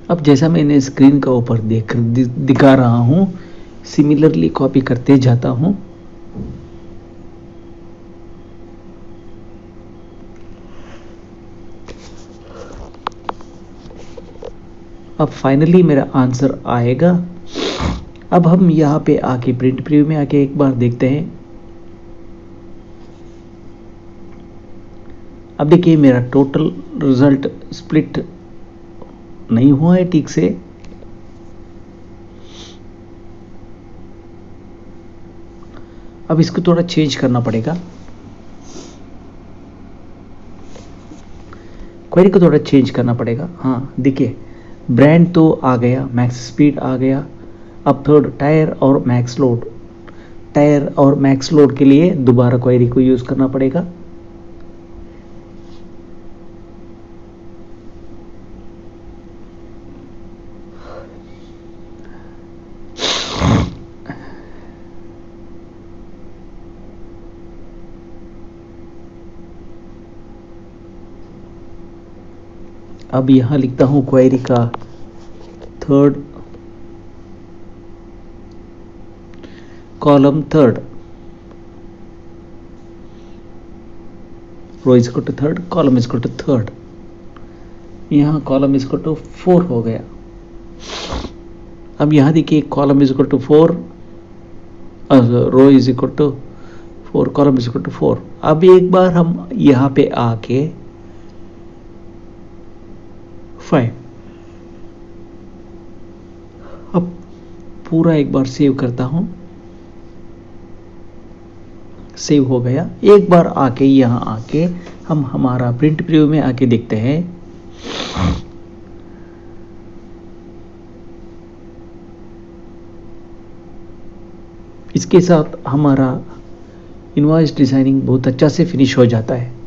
A: अब जैसा मैंने स्क्रीन का ऊपर दिखा रहा हूं, सिमिलरली कॉपी करते जाता हूं। अब फाइनली मेरा आंसर आएगा। अब हम यहाँ पे आके प्रिंट प्रीव्यू में आके एक बार देखते हैं। अब देखिए मेरा टोटल रिजल्ट स्प्लिट नहीं हुआ है ठीक से। अब इसको थोड़ा चेंज करना पड़ेगा, क्वेरी को थोड़ा चेंज करना पड़ेगा। हाँ देखिए, ब्रांड तो आ गया, मैक्स स्पीड आ गया। अब थर्ड टायर और मैक्स लोड, टायर और मैक्स लोड के लिए दोबारा क्वेरी को यूज करना पड़ेगा। अब यहां लिखता हूं क्वेरी का third column, third row is equal to third, column is equal to third. यहां कॉलम इज इक्वल टू 4 हो गया। अब यहां देखिए column is equal to 4, row is equal to 4, column is equal to 4। अब एक बार हम यहां पे आके 5, अब पूरा एक बार सेव करता हूं। सेव हो गया। एक बार आके यहां आके हम हमारा प्रिंट प्रीव्यू में आके देखते हैं। इसके साथ हमारा इनवॉइस डिज़ाइनिंग बहुत अच्छा से फिनिश हो जाता है।